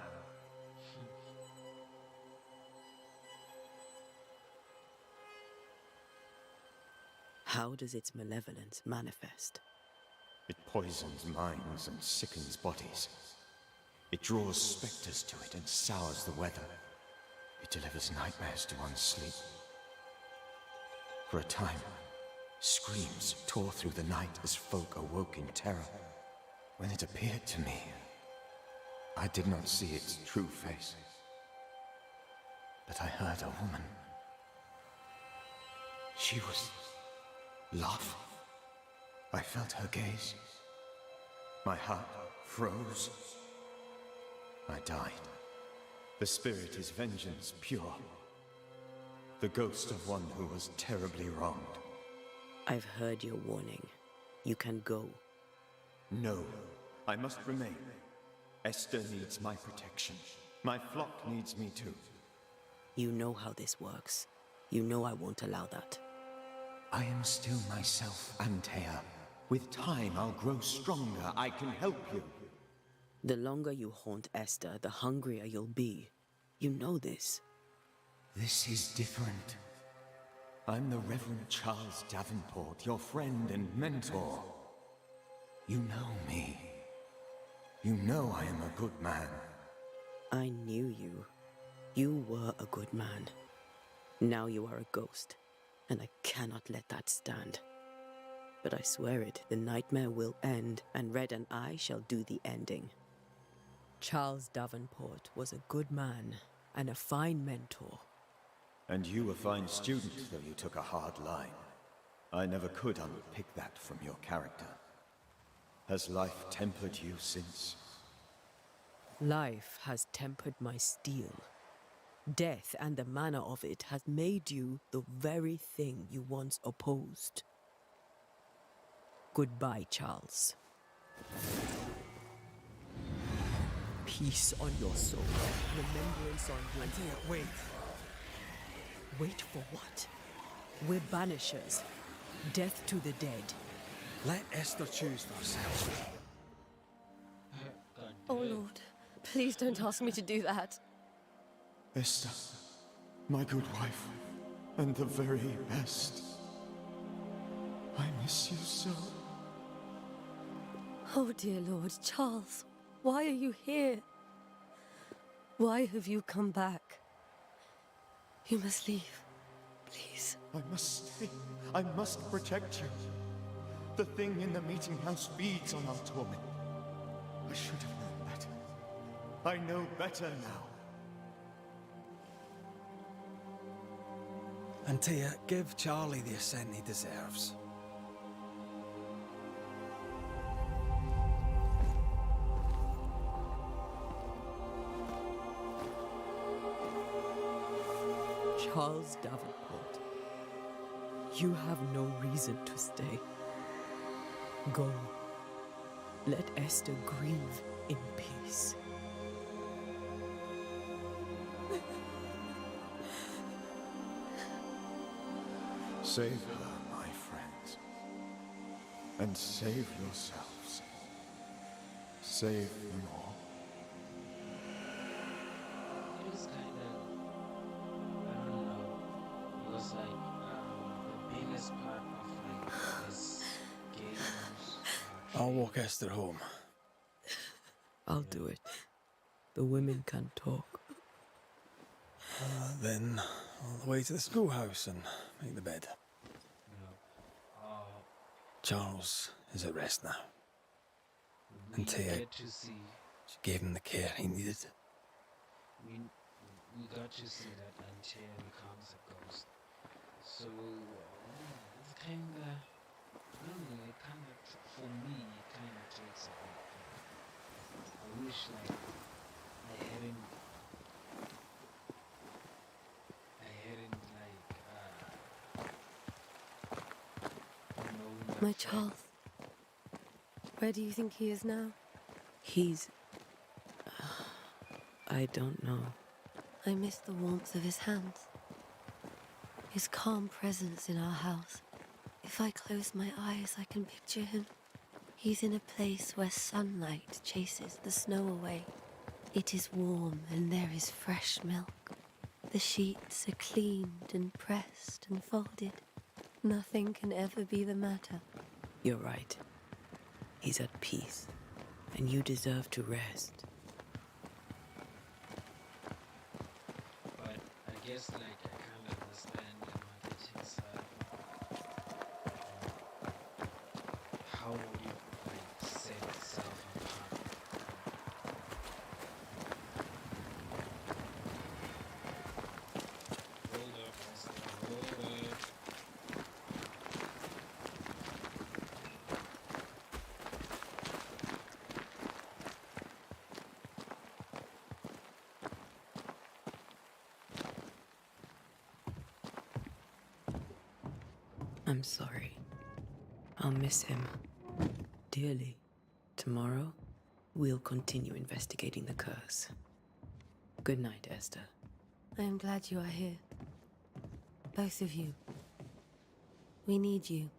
How does its malevolence manifest? It poisons minds and sickens bodies. It draws specters to it and sours the weather. It delivers nightmares to one's sleep. For a time, screams tore through the night as folk awoke in terror. When it appeared to me, I did not see its true face. But I heard a woman. She was laughing. I felt her gaze. My heart froze. I died. The spirit is vengeance pure. The ghost of one who was terribly wronged. I've heard your warning. You can go. No, I must remain. Esther needs my protection. My flock needs me too. You know how this works. You know I won't allow that. I am still myself, Antea. With time, I'll grow stronger. I can help you. The longer you haunt Esther, the hungrier you'll be. You know this. This is different. I'm the Reverend Charles Davenport, your friend and mentor. You know me. You know I am a good man. I knew you. You were a good man. Now you are a ghost, and I cannot let that stand. But I swear it, the nightmare will end, and Red and I shall do the ending. Charles Davenport was a good man and a fine mentor. And you a fine student, though you took a hard line. I never could unpick that from your character. Has life tempered you since? Life has tempered my steel. Death and the manner of it has made you the very thing you once opposed. Goodbye, Charles. Peace on your soul. Remembrance on your... Antea, wait. Wait for what? We're banishers. Death to the dead. Let Esther choose for herself. Oh, Lord. Please don't ask me to do that. Esther, my good wife, and the very best. I miss you so. Oh, dear Lord, Charles, why are you here? Why have you come back? You must leave, please. I must stay. I must protect you. The thing in the meeting house feeds on our torment. I should have known better. I know better now. Antea, give Charlie the ascent he deserves. Charles Davenport, you have no reason to stay. Go. Let Esther grieve in peace. Save her, my friends. And save yourselves. Save them all. It is kind of, I don't know, because like the biggest part of like this game I'll walk Esther home. I'll do it. The women can talk. Then all the way to the schoolhouse and make the bed. Charles is at rest now. we Antea, get to see, she gave him the care he needed. we got to see that Antea becomes a ghost. So it's kind of, I don't know, it kind of, for me, it kind of takes a bit. I wish like I hadn't like known that My fact. Charles. Where do you think he is now? He's... I don't know. I miss the warmth of his hands. His calm presence in our house. If I close my eyes, I can picture him. He's in a place where sunlight chases the snow away. It is warm and there is fresh milk. The sheets are cleaned and pressed and folded. Nothing can ever be the matter. You're right. He's at peace, and you deserve to rest. But I guess like I kind of understand the marketing side. How would you like set itself apart? Hold up, Esther, hold up. I'm sorry. I'll miss him dearly. Tomorrow, we'll continue investigating the curse. Good night, Esther. I am glad you are here. Both of you. We need you.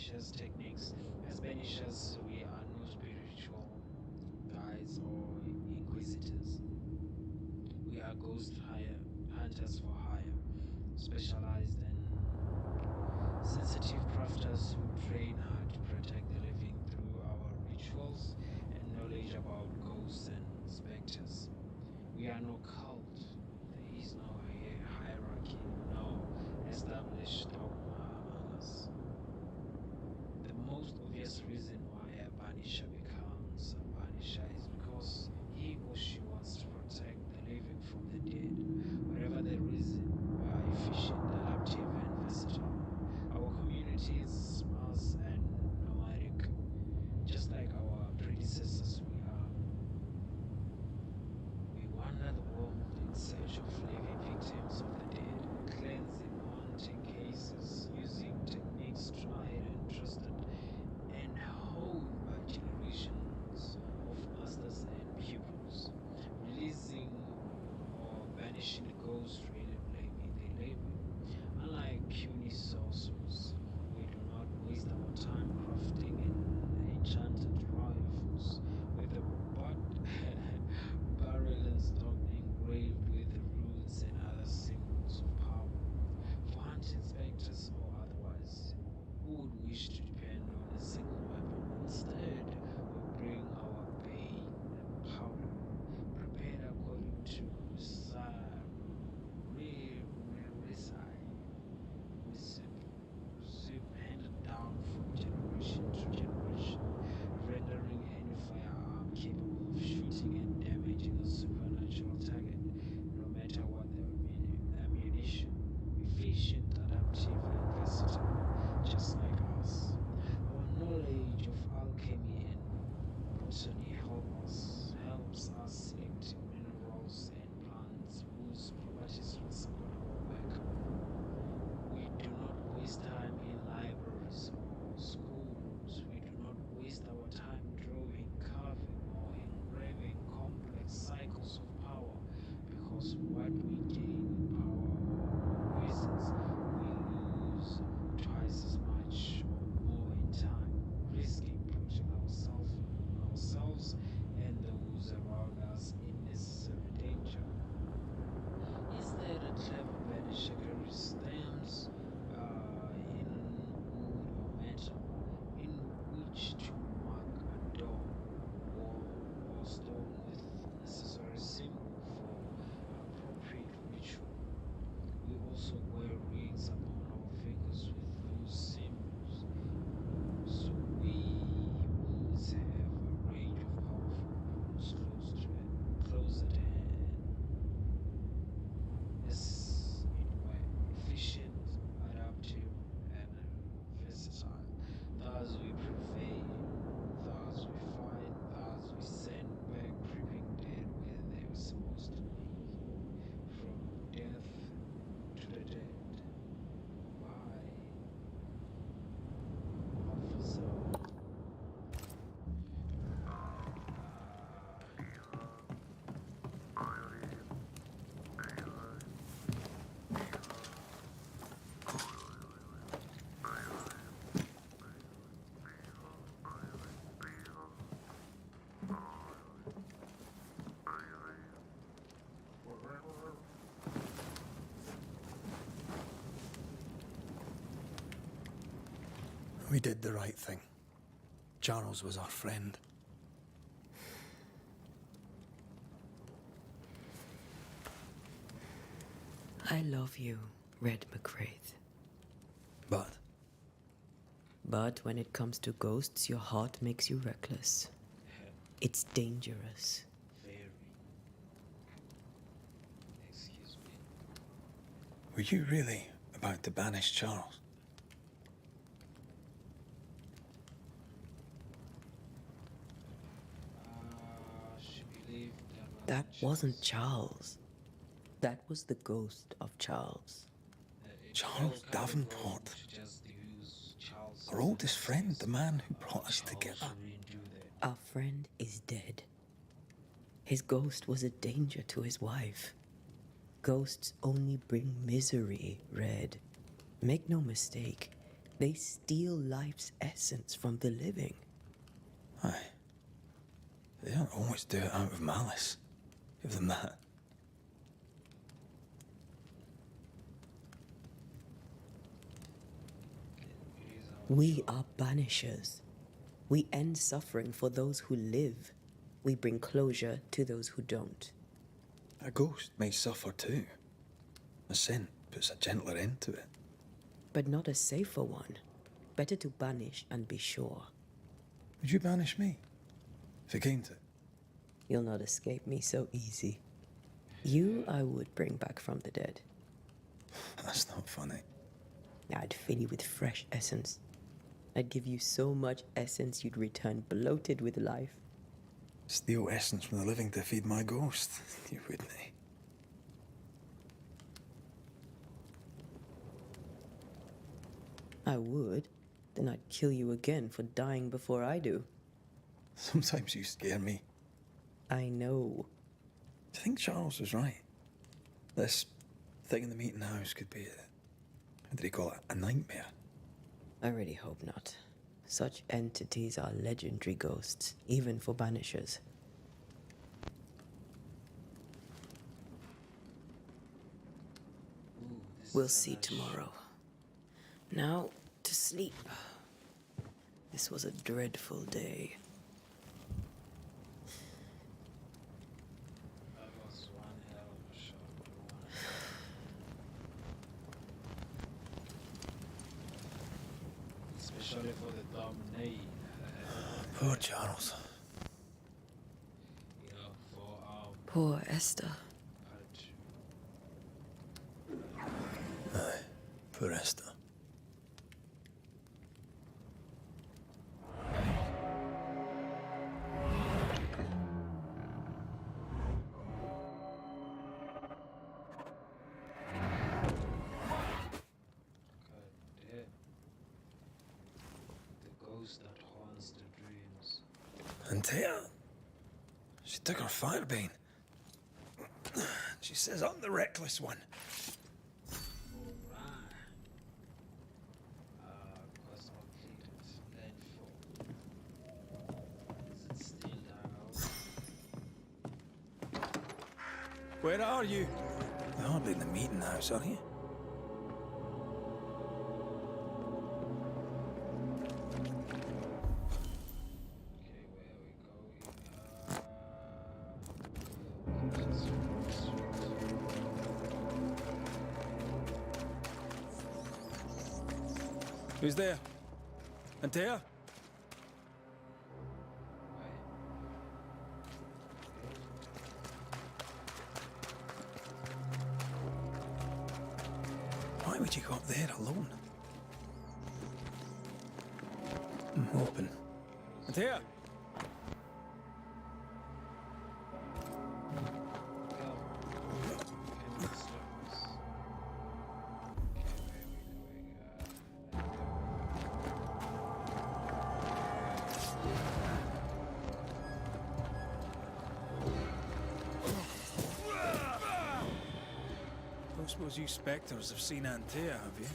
Banishers techniques. As Banishers, we are no spiritual guides or inquisitors. We are ghost hunters for hire, specialized and sensitive crafters who train hard to protect the living through our rituals and knowledge about ghosts and specters. We are no cult. There is no hierarchy, no established dogma among us. The most obvious reason why a Banisher becomes a Banisher is because he or she wants to protect the living from the dead. Whatever the reason, we are efficient, adaptive, and versatile. Our community is sparse and nomadic, just like our predecessors. We wander the world in search of living victims of the dead, cleansing haunting cases, using techniques tried and trusted and honed by generations of masters and pupils, releasing or banishing the ghosts, really blaming the labor. Unlike puny sorcerers, we do not waste our time crafting enchanted rifles with a barrel and stock engraved with the roots and other symbols of power. For hunting specters or otherwise, who would wish to depend on a single weapon? Instead, we bring our bane and powder, prepared according to recipe handed down from generation to generation, rendering any firearm capable of shooting and damaging a supernatural target, no matter what the ammunition. Efficient, adaptive, and versatile, just like us. Our knowledge of alchemy and botany helps us select minerals and plants whose properties will support our work. We do not waste time in libraries or schools. We do not waste our time drawing, carving, or engraving complex cycles of power, because what we gain in power or reasons, we lose twice as much or more in time, risking putting ourselves and those around us in necessary danger. Instead, a clever banisher carries stems in wood or metal in which to mark a door, wall, or stone with necessary symbol for appropriate ritual. We also wear rings upon our fingers with those symbols, so we always have a range of powerful weapons close at hand. Yes, in a way, efficient, adaptive, and versatile. Thus we prevail, thus we fight, thus we send back creeping dead where they were supposed to be. From death to the dead. Why, officer? We did the right thing. Charles was our friend. I love you, Red McWraith. But But when it comes to ghosts, your heart makes you reckless. It's dangerous. Very. Excuse me. were you really about to banish Charles? She believed That wasn't Charles. That was the ghost of Charles. Charles Davenport. Our oldest friend, the man who brought us together. Our friend is dead. His ghost was a danger to his wife. Ghosts only bring misery, Red. Make no mistake, They steal life's essence from the living. Aye. They don't always do it out of malice. Give them that. We are banishers. We end suffering for those who live. We bring closure to those who don't. A ghost may suffer too. A sin puts a gentler end to it. But not a safer one. Better to banish and be sure. Would you banish me? If it came to it? You'll not escape me so easy. You I would bring back from the dead. That's not funny. I'd fill you with fresh essence. I'd give you so much essence you'd return bloated with life. Steal essence from the living to feed my ghost. You wouldn't. I would. Then I'd kill you again for dying before I do. Sometimes you scare me. I know. Do you think Charles was right? This thing in the meeting house could be how did he call it? A nightmare? I really hope not. Such entities are legendary ghosts, even for banishers. We'll see tomorrow. Now, to sleep. This was a dreadful day. That was one hell of a shot. Especially for the dominate. Poor Charles. You know, for Poor Esther. Aye, poor Esther. that haunts the dreams. And Taya, she took her firebane. She says I'm the reckless one. Quest completed. Landfall. Is it still dark out? Where are you? You're hardly in the meeting house, are you? Who's there? Antea? Why would you go up there alone? Open. Antea? I suppose you spectres have seen Antea, have you?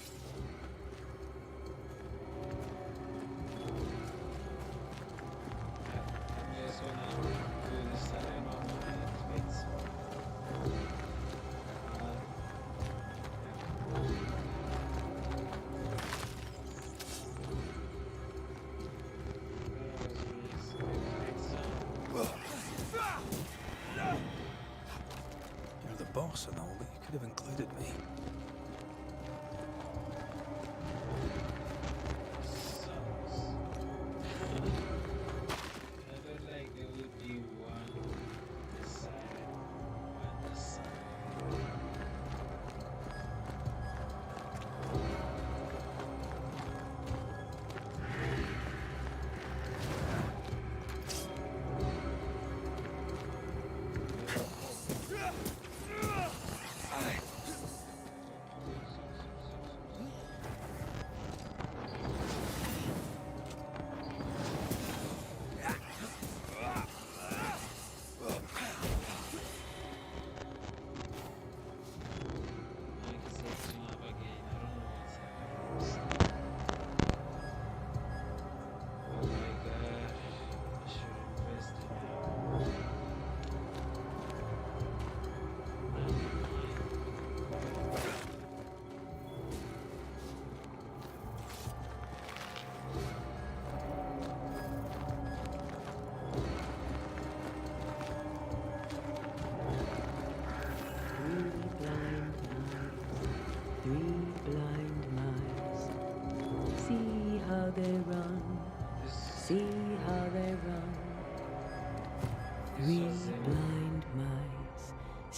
You're the boss and all, but you could have included me.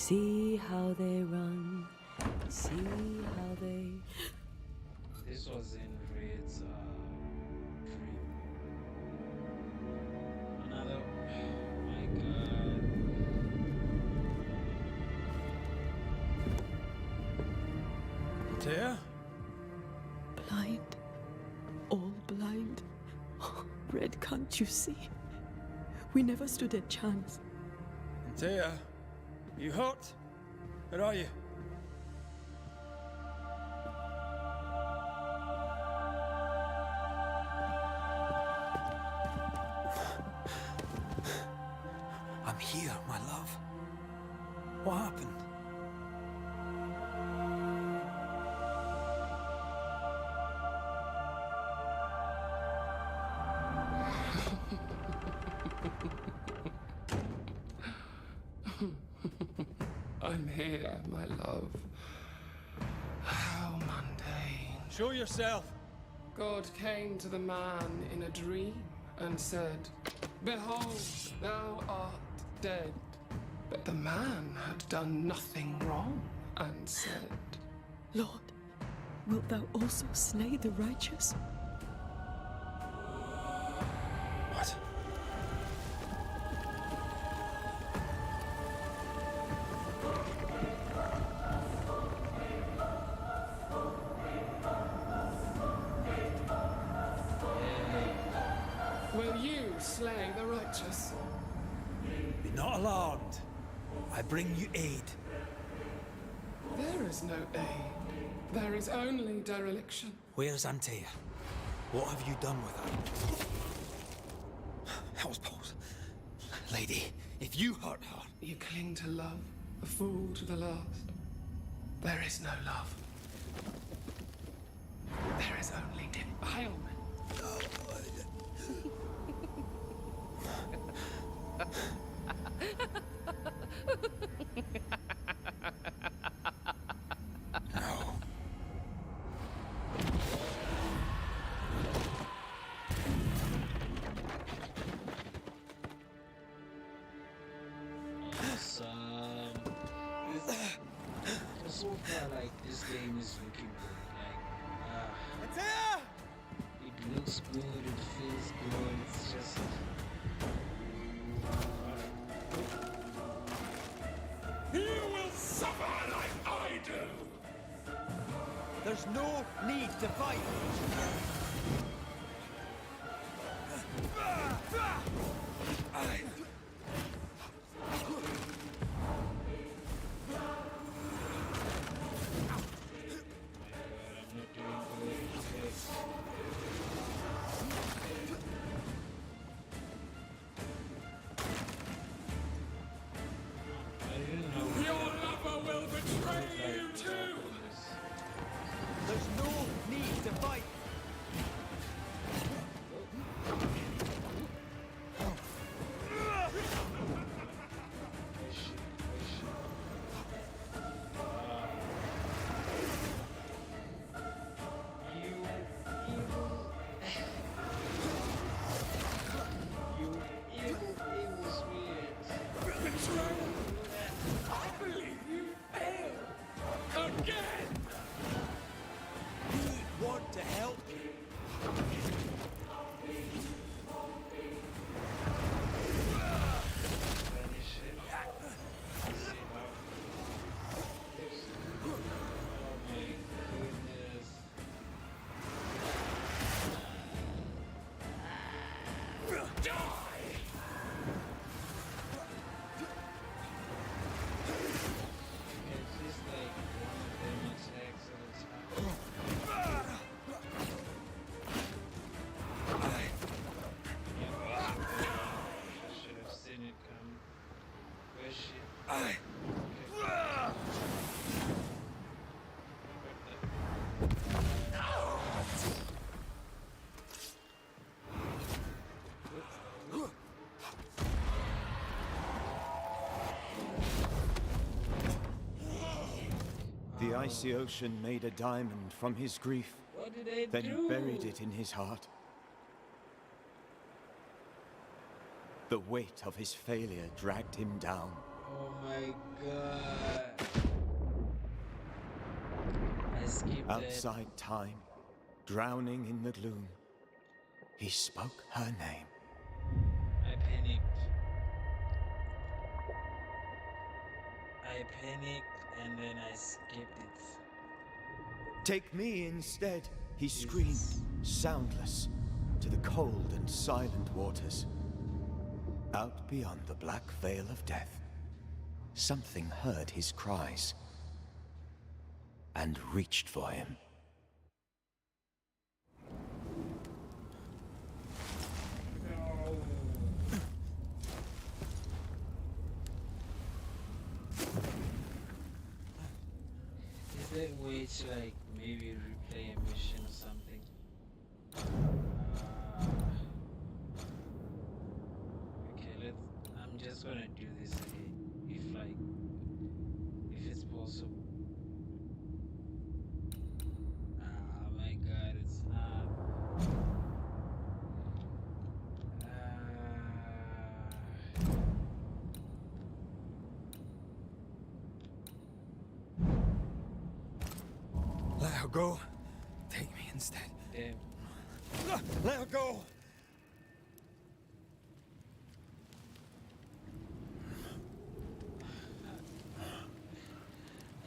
See how they run. See how they. This was in Red's dream. Another. My God. Tear? Blind. All blind. Red, can't you see? We never stood a chance. Tear, you hurt? Where are you? I'm here, my love. What happened? I'm here, my love. How mundane. Show yourself. God came to the man in a dream and said, "Behold, thou art dead." But the man had done nothing wrong and said, Lord, wilt thou also slay the righteous? What? "Will you slay the righteous?" Be not alarmed. I bring you aid. There is no aid. There is only dereliction. Where's Antea? What have you done with her? Hell's balls. Lady, if you hurt her... You cling to love, a fool to the last. There is no love. There is only defilement. No. Awesome. So far, like, this game is looking good. Like, it looks good, it feels good, it's just. You will suffer like I do! There's no need to fight. Your lover will betray you too! There's no need to fight. Betrayal! I believe you failed! Again! We want to help you. The icy ocean made a diamond from his grief, What did they then do? buried it in his heart. The weight of his failure dragged him down. Oh my god. I skipped Outside time, drowning in the gloom, he spoke her name. I panicked. I panicked and then I skipped it. Take me instead, he screamed, soundless, to the cold and silent waters. Out beyond the black veil of death, something heard his cries and reached for him. Is there a way to like maybe replay a mission or something? Okay, I'm just gonna do this again. If it's possible. Oh my god, it's not. Let her go. Take me instead. Damn. Let her go.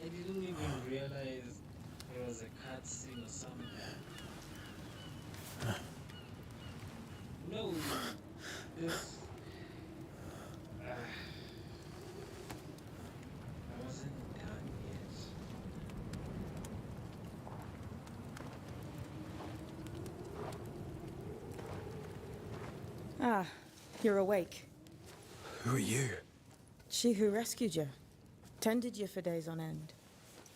I didn't even realize there was a cutscene or something. No, this. I wasn't done yet. Ah, you're awake. Who are you? She who rescued you. Tended you for days on end.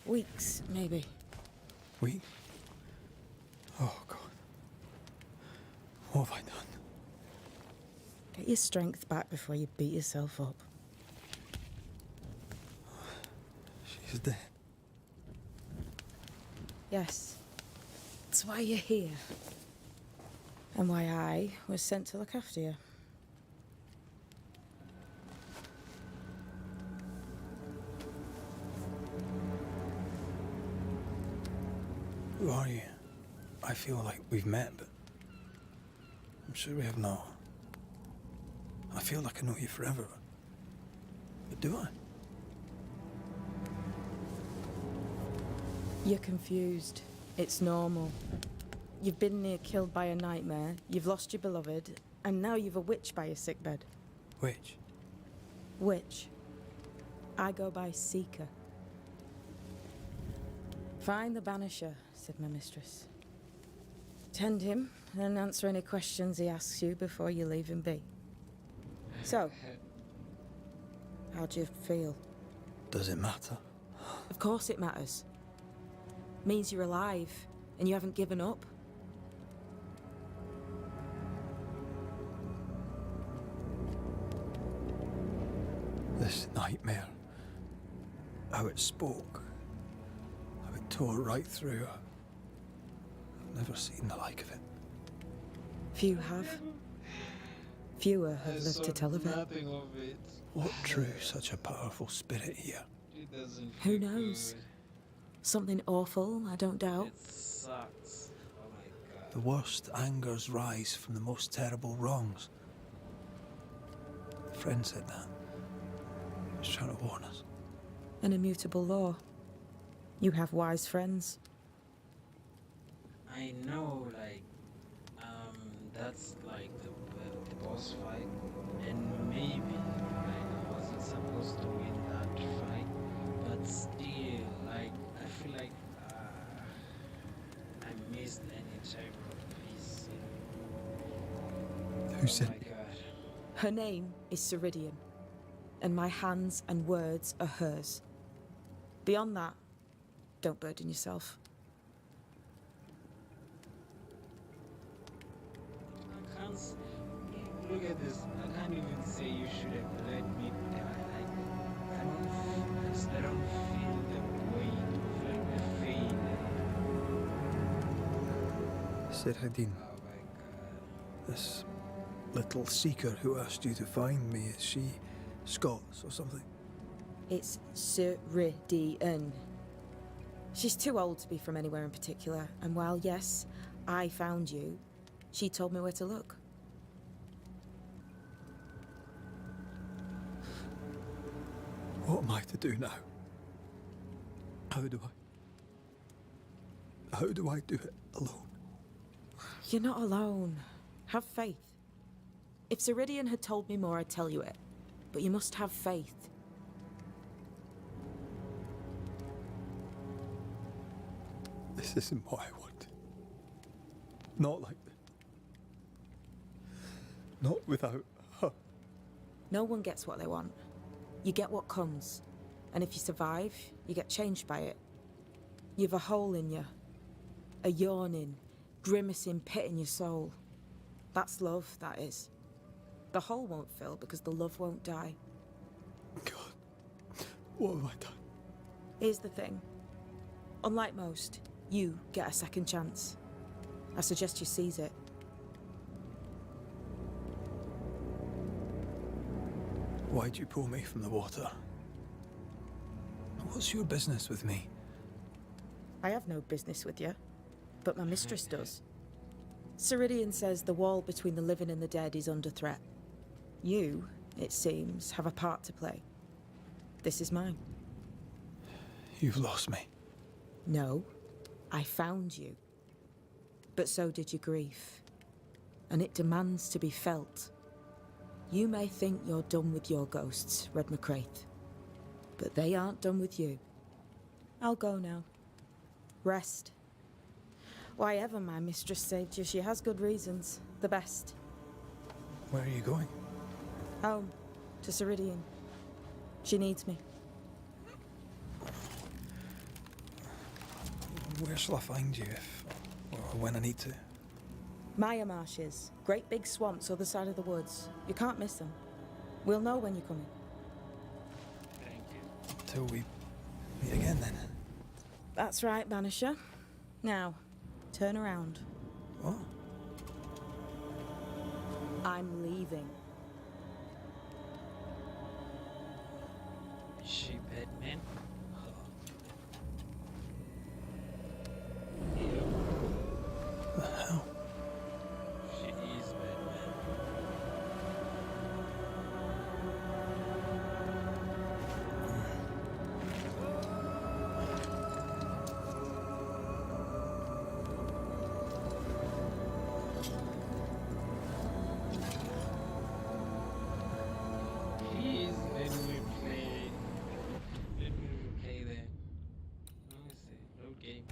Weeks, maybe. We? Oh, God. What have I done? Get your strength back before you beat yourself up. She's dead. Yes. That's why you're here. And why I was sent to look after you. Who are you? I feel like we've met, but I'm sure we have not. I feel like I know you forever, but do I? You're confused. It's normal. You've been near killed by a nightmare, you've lost your beloved, and now you've a witch by your sickbed. Which? Witch. I go by Seeker. Find the Banisher, said my mistress. Tend him, and answer any questions he asks you before you leave him be. So, how do you feel? Does it matter? Of course it matters. Means you're alive, and you haven't given up. This nightmare. How it spoke. How it tore right through her. I've never seen the like of it. Few have. Fewer have I lived saw to tell of it. nothing of it. What drew such a powerful spirit here? It doesn't Who feel knows? good. Something awful, I don't doubt. It sucks. Oh my god. The worst angers rise from the most terrible wrongs. A friend said that. He was trying to warn us. An immutable law. You have wise friends. I know, like, that's like the boss fight, and maybe like I wasn't supposed to win that fight, but still, like, I feel like I missed an integral piece. Who said? Oh my god. Her name is Ceridian, and my hands and words are hers. Beyond that, don't burden yourself. I can't look at this. I can't even say you should have let me die. Like, I don't feel the weight of like the pain. Ceridian. Oh my god. This little seeker who asked you to find me, is she Scots or something? It's Ceridian. She's too old to be from anywhere in particular, and while, yes, I found you, she told me where to look. What am I to do now? How do I do it alone? You're not alone. Have faith. If Ceridian had told me more, I'd tell you it. But you must have faith. This isn't what I want. Not like this. Not without her. No one gets what they want. You get what comes. And if you survive, you get changed by it. You've a hole in you. A yawning, grimacing pit in your soul. That's love, that is. The hole won't fill because the love won't die. God, what have I done? Here's the thing. Unlike most, you get a second chance. I suggest you seize it. Why'd you pull me from the water? What's your business with me? I have no business with you, but my mistress does. Ceridian says the wall between the living and the dead is under threat. You, it seems, have a part to play. This is mine. You've lost me. No, I found you. But so did your grief. And it demands to be felt. You may think you're done with your ghosts, Red McCraith. But they aren't done with you. I'll go now. Rest. Why ever my mistress saved you, she has good reasons. The best. Where are you going? Home. To Ceridian. She needs me. Where shall I find you if or when I need to? Maya marshes. Great big swamps other side of the woods. You can't miss them. We'll know when you're coming. Thank you. Till we meet again then. That's right, Banisher. Now, turn around. What? I'm leaving. Is she Batman? The hell? She is Batman. Please let me play. Let me replay that. Let me see. Load game.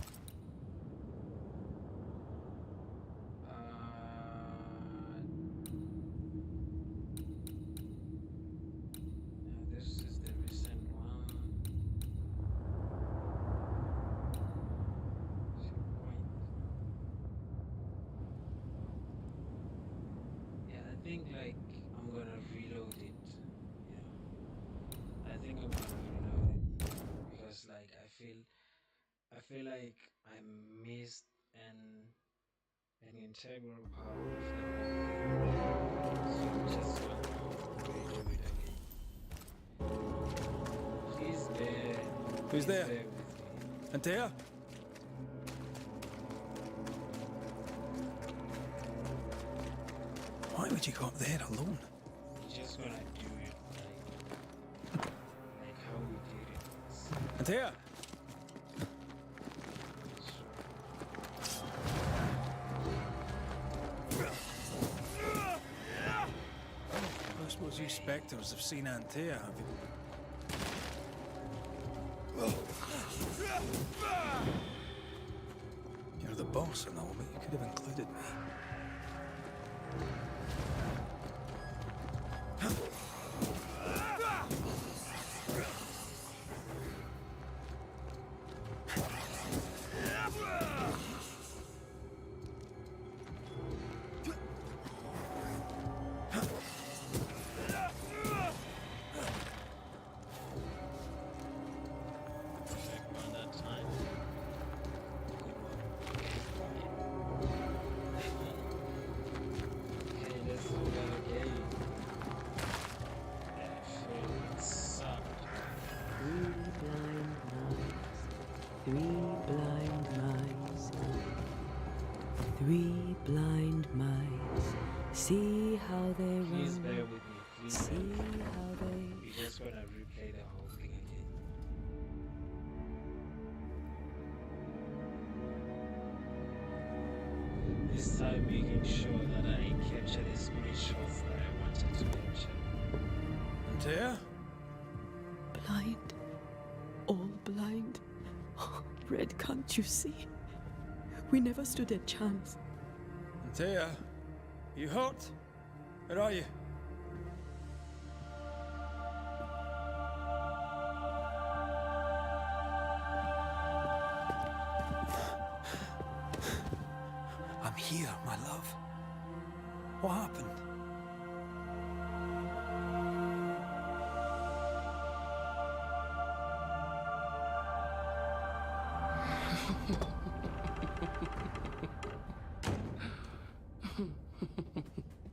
Now this is the recent one. Checkpoint. Yeah, I think like I'm gonna reload it. I think I'm gonna reload it because like I feel like I missed an integral part of the whole thing. So I'm just gonna redo it again. She's there. Who's She's there? with me. Antea? Why would you go up there alone? We're just gonna do it like how we did it. Antea? I suppose you spectres have seen Antea, have you? You're the boss and all, but you could have included me. Around that time. Okay, let's do that again. blind mice. 3 blind mice. See how they Please bear run. with me. Please See bear with me. how they. We just wanna replay the whole thing again. This time making sure that I capture the screenshots that I wanted to capture. Antea? Blind. All blind. Red, can't you see? We never stood a chance. Antea? You hurt? Where are you? I'm here, my love. What happened?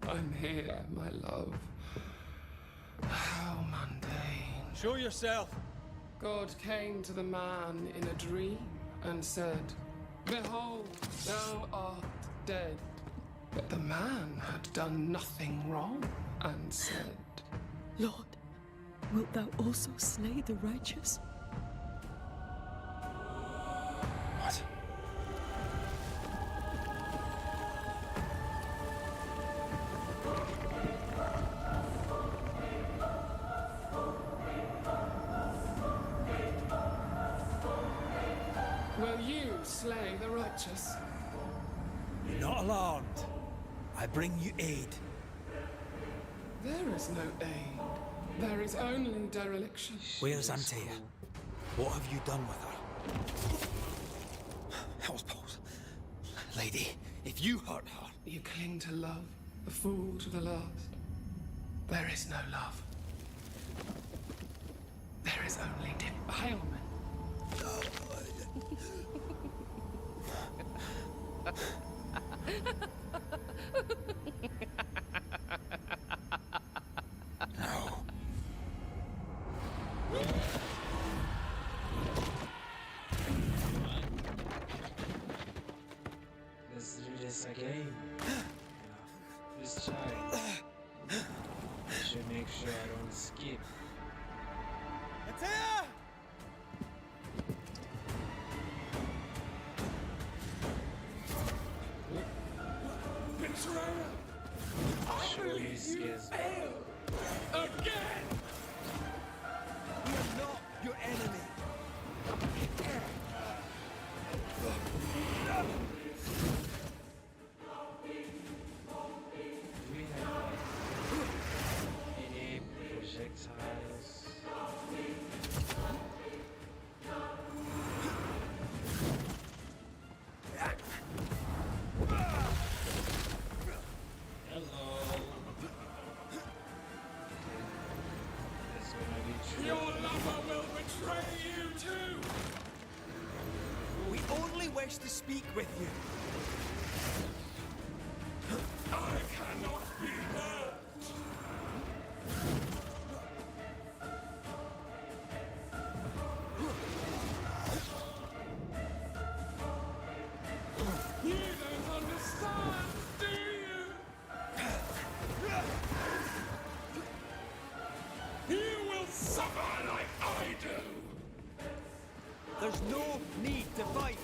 I'm here, my love. How mundane. Show yourself. God came to the man in a dream and said, "Behold, thou art dead." But the man had done nothing wrong and said, Lord, wilt thou also slay the righteous? What? "Will you slay the righteous?" You're not alarmed. I bring you aid. There is no aid. There is only dereliction. Where's Antea? What have you done with her? Hellsballs. Lady, if you hurt her... You cling to love, a fool to the last. There is no love. There is only defilement. No. Let's do this again. This time, I should make sure I don't skip. Antea! Betrayer! Surely he scares me. Again! We are not your enemy. Do we have any projectiles? Hello. That's gonna be true. Your lover will betray you too! We only wish to speak with you. I cannot be hurt! You don't understand, do you? You will suffer like I do! There's no need to fight.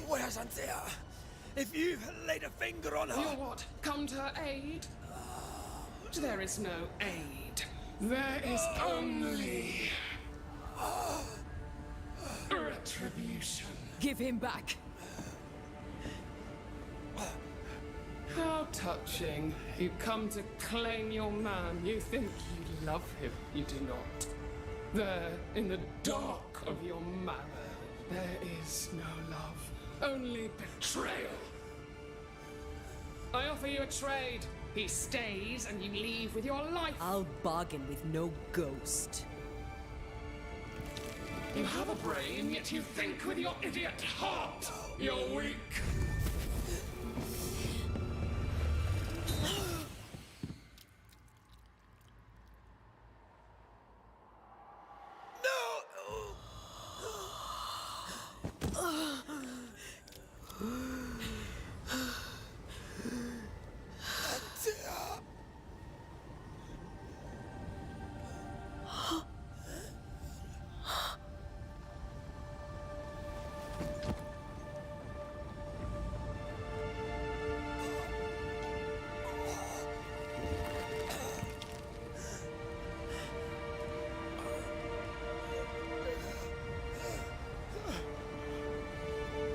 Where's Antea? If you laid a finger on You'll her... what? Come to her aid? There is no aid. There is only retribution. Give him back. How touching. You come to claim your man. You think you love him. You do not. There, in the dark of your marrow, there is no love, only betrayal. I offer you a trade. He stays and you leave with your life. I'll bargain with no ghost. You have a brain, yet you think with your idiot heart. You're weak.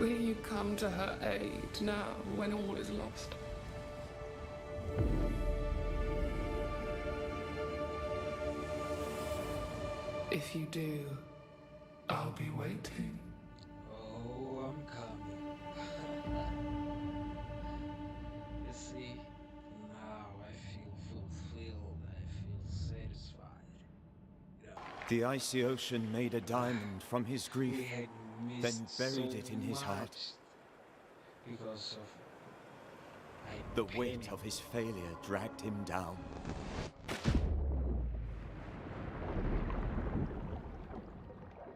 Will you come to her aid now, when all is lost? If you do, I'll be waiting. Oh, I'm coming. You see, now I feel fulfilled. I feel satisfied. You know, The icy ocean made a diamond from his we grief, had then missed buried so it in his heart. much because of my The weight pain. of his failure dragged him down.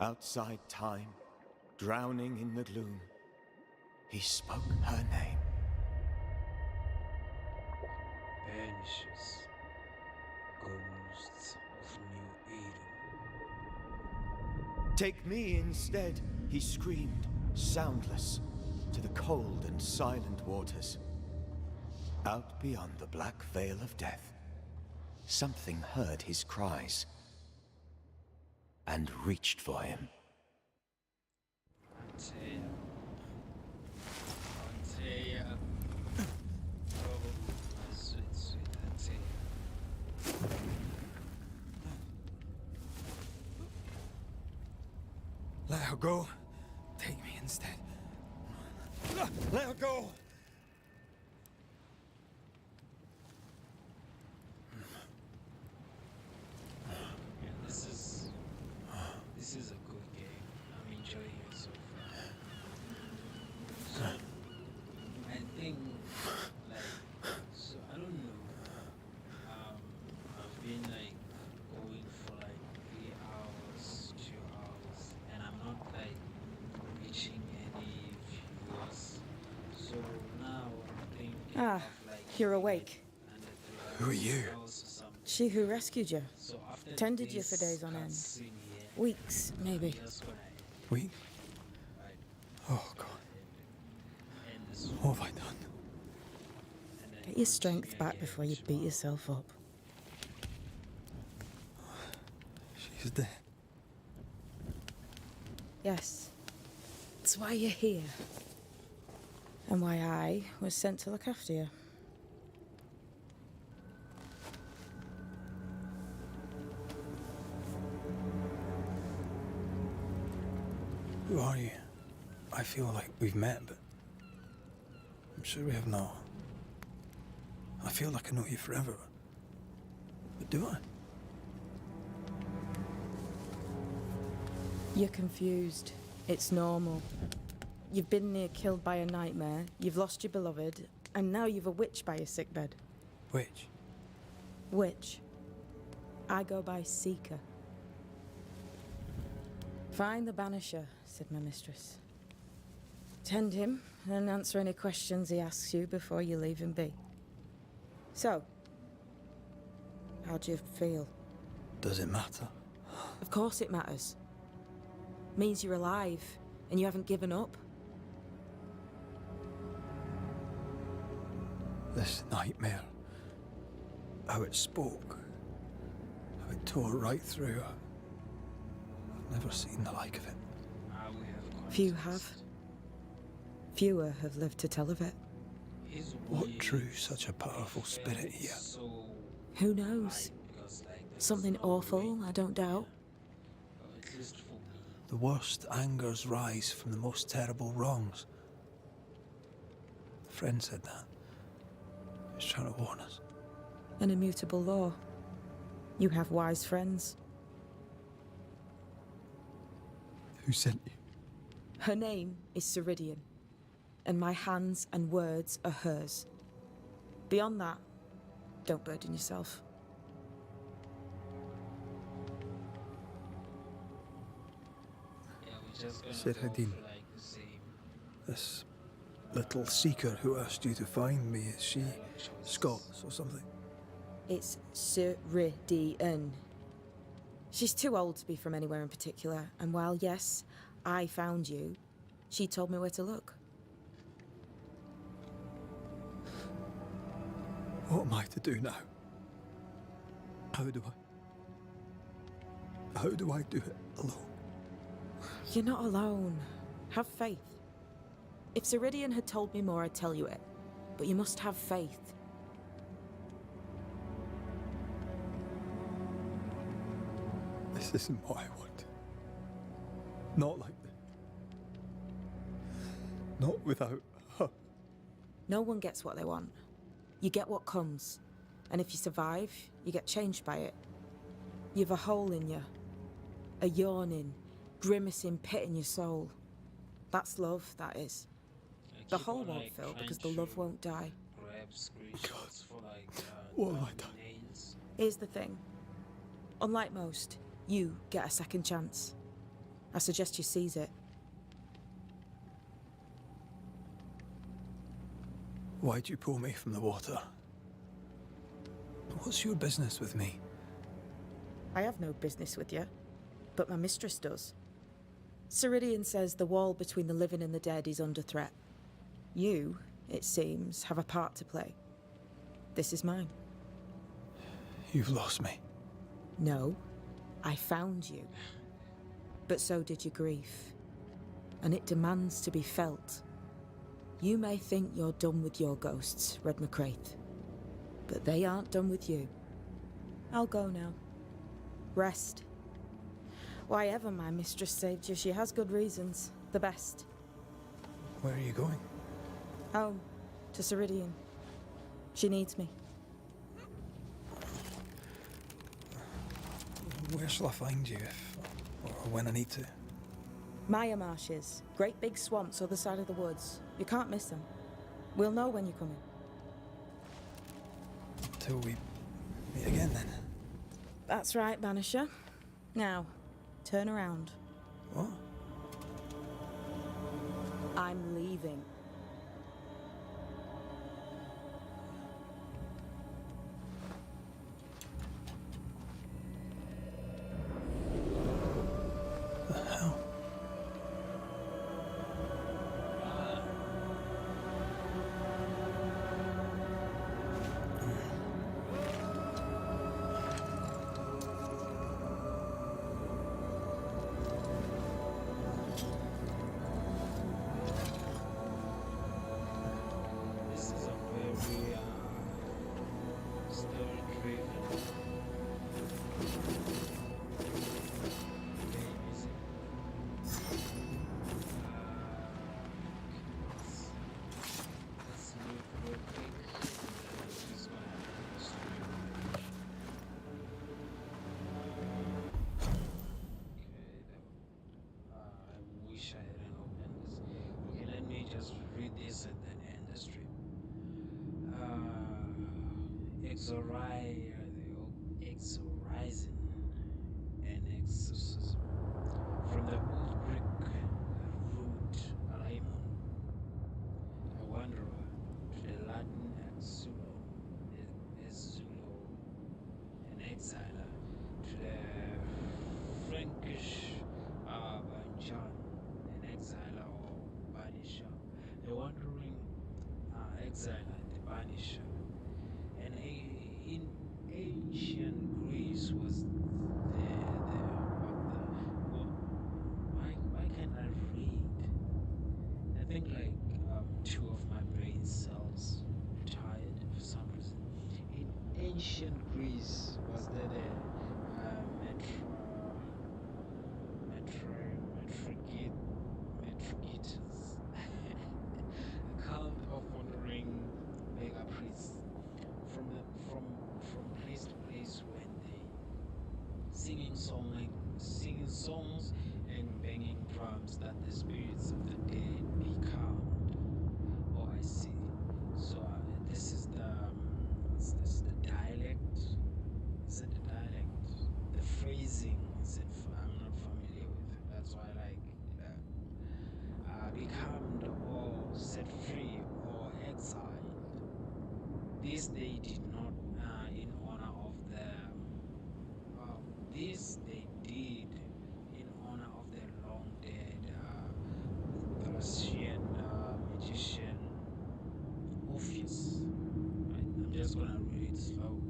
Outside time, drowning in the gloom, he spoke her name. Banishers, ghosts of New Eden. Take me instead, he screamed, soundless, to the cold and silent waters. Out beyond the black veil of death, something heard his cries and reached for him. Antea. Antea. Oh, my sweet, sweet Antea. Let her go. Take me instead. Let her go. Yeah, this is a good game. I'm enjoying it so far. So, I think, so I don't know. I've been going for 3 hours, 2 hours, and I'm not reaching any viewers. So now I'm thinking Ah, of you're awake. under 3 Who are you? hours or something. She who rescued you. So after Tended you this for days on end. cutscene here, Weeks, maybe. just gonna We? Oh, God. end this What have I done? and then Get your strength continue back again before you beat tomorrow. yourself up. She's dead. Yes. That's why you're here. And why I was sent to look after you. Who are you? I feel like we've met, but I'm sure we have not. I feel like I know you forever. But do I? You're confused. It's normal. You've been near killed by a nightmare, you've lost your beloved, and now you've a witch by your sickbed. Which? Witch. I go by Seeker. Find the Banisher, said my mistress. Tend him, and answer any questions he asks you before you leave him be. So, how do you feel? Does it matter? Of course it matters. Means you're alive, and you haven't given up. This nightmare. How it spoke. How it tore right through. I've never seen the like of it. Now we have Few context. have. Fewer have lived to tell of it. His What way drew such a powerful felt spirit here? so Who knows? right because, there was Something no awful, way I don't doubt. The worst angers rise from the most terrible wrongs. A friend said that. He was trying to warn us. An immutable law. You have wise friends. Who sent you? Her name is Ceridian, and my hands and words are hers. Beyond that, don't burden yourself. Yeah, we're just gonna Sir go Hadin. for like the same This little seeker who asked you to find me, is she dialogue choices. Scots or something? It's Ceridian. She's too old to be from anywhere in particular, and while yes, I found you, she told me where to look. What am I to do now? How do I do it alone? You're not alone. Have faith. If Ceridian had told me more, I'd tell you it. But you must have faith. This isn't what I want. Not like this. Not without her. No one gets what they want. You get what comes. And if you survive, you get changed by it. You've a hole in you. A yawning, grimacing pit in your soul. That's love, that is. I The keep hole on, won't like, fill trying because the love to won't die. grab screenshots for like What have I done? nails. Here's the thing. Unlike most, you get a second chance. I suggest you seize it. Why'd you pull me from the water? What's your business with me? I have no business with you, but my mistress does. Ceridian says the wall between the living and the dead is under threat. You, it seems, have a part to play. This is mine. You've lost me. No, I found you. But so did your grief. And it demands to be felt. You may think you're done with your ghosts, Red McCraith. But they aren't done with you. I'll go now. Rest. Why ever my mistress saved you, she has good reasons. The best. Where are you going? Home. To Ceridian. She needs me. Where shall I find you if, or when I need to? Maya marshes. Great big swamps other side of the woods. You can't miss them. We'll know when you're coming. Till we meet again then. That's right, Banisher. Now, turn around. What? I'm leaving. The hell? This is a very story-driven game, is it? Let's look real quick. Just gonna have to stream. I wish I hadn't opened this. Okay, let me just read this and then end the stream. Exorcising and exorcism. From the old Greek root alaimon, a wanderer, to the Latin exulo, an exiler, to the Frankish banjan, an exiler or banisher, the wandering exiler, the banisher. And in ancient Greece was why can't I read? I think like two of my brain cells retired for some reason. In ancient Greece was there the singing songs and banging drums that the spirits of the dead be calmed. Oh, I see. So this is what's this? The dialect? Is it the dialect? The phrasing is it? I'm not familiar with it. That's why I like that. Be calmed or set free or exiled. This they did not in honor of the. This they did in honor of the long dead Thracian magician Orpheus. Right? I'm just gonna read it slow.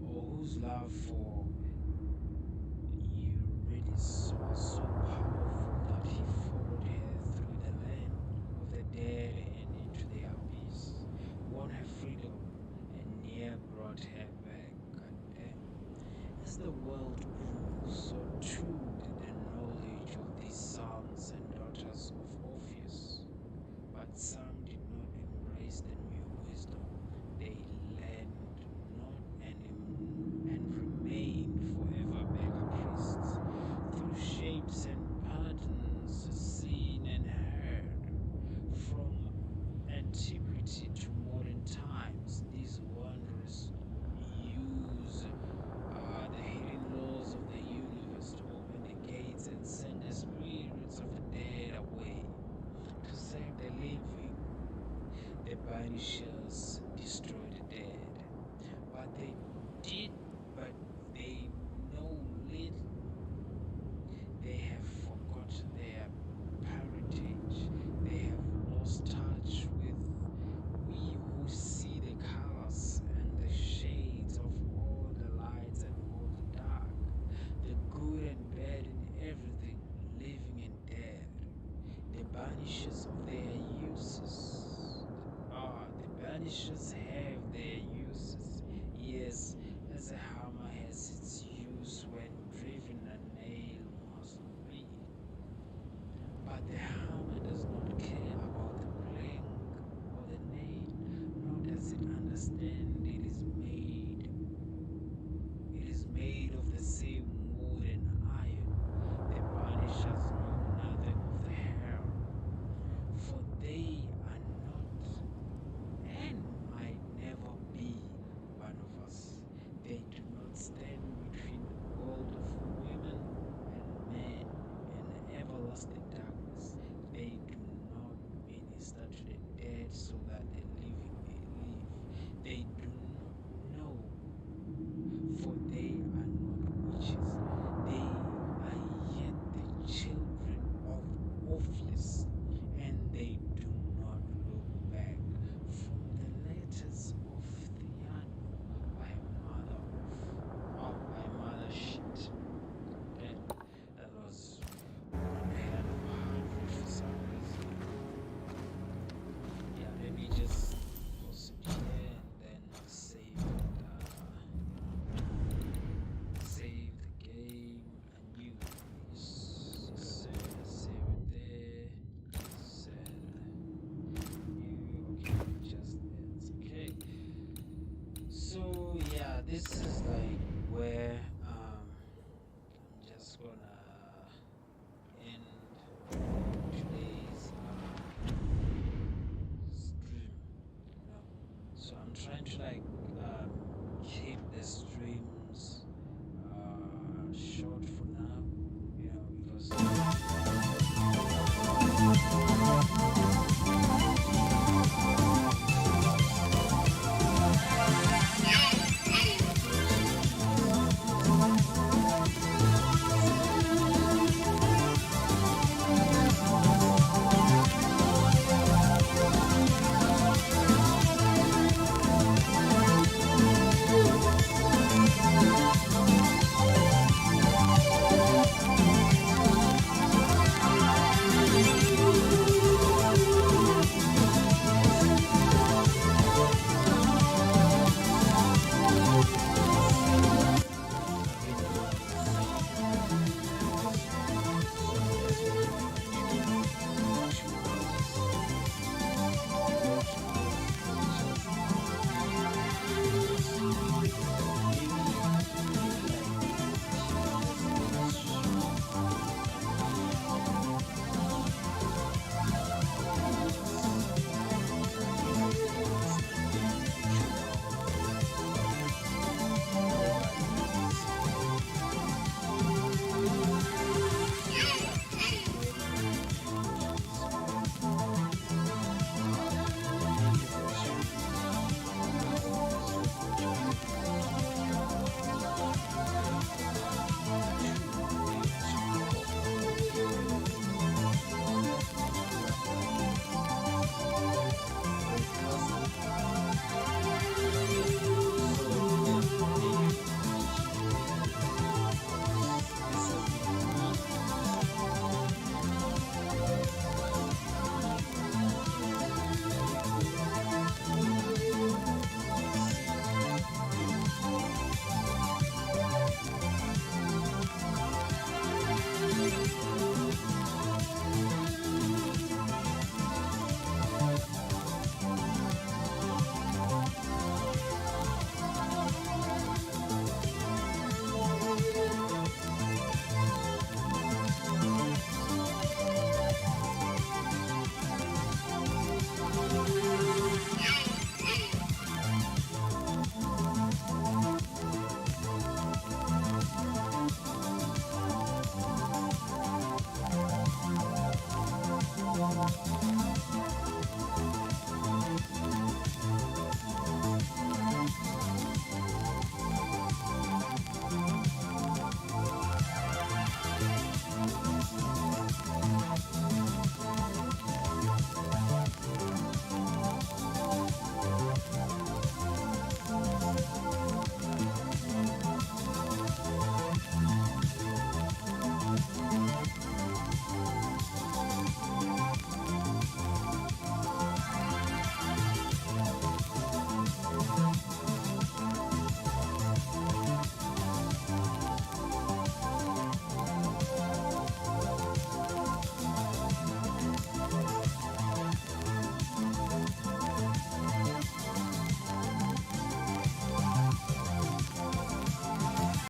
Or whose love for Eurydice was so powerful that he followed her through the land of the dead and into the abyss, won her freedom, and near brought her back. Goddamn. As the world grew, so too did the knowledge of these sons and daughters of Orpheus. But some did not embrace the new wisdom. They learned not and remained forever beggar priests, through shapes and patterns seen and heard. From antiquity to modern times, these wanderers use the hidden laws of the universe to open the gates and send the spirits of the dead away to save the living. The Banishers destroy the dead, but they know little. They have forgotten their parentage. They have lost touch with we who see the colors and the shades of all the lights and all the dark, the good and bad in everything, living and dead. The banishers of their uses. The banishers have their uses. Yes, as a hammer has its use when driven, a nail must bleed. But the hammer does not care about the blank or the nail, nor does it understand it is made. It is made of the same wood and iron. The banishers know nothing of the hell, for they are not and might never be one of us. They do not stand between the world of women and men and the everlasting darkness. They do not minister to the dead so that the living may live. They do not know, for they are not witches. They are yet the children of Orpheus, and they do not look back from the letters of Theano by mother shit. And that was one hell of a hard read for some reason. Yeah, let me just pause it here and then save the game anew. Save it there. Okay, just ends. Okay. So yeah, this is like where I'm just gonna end today's stream. So I'm trying to like keep the streams short for now, because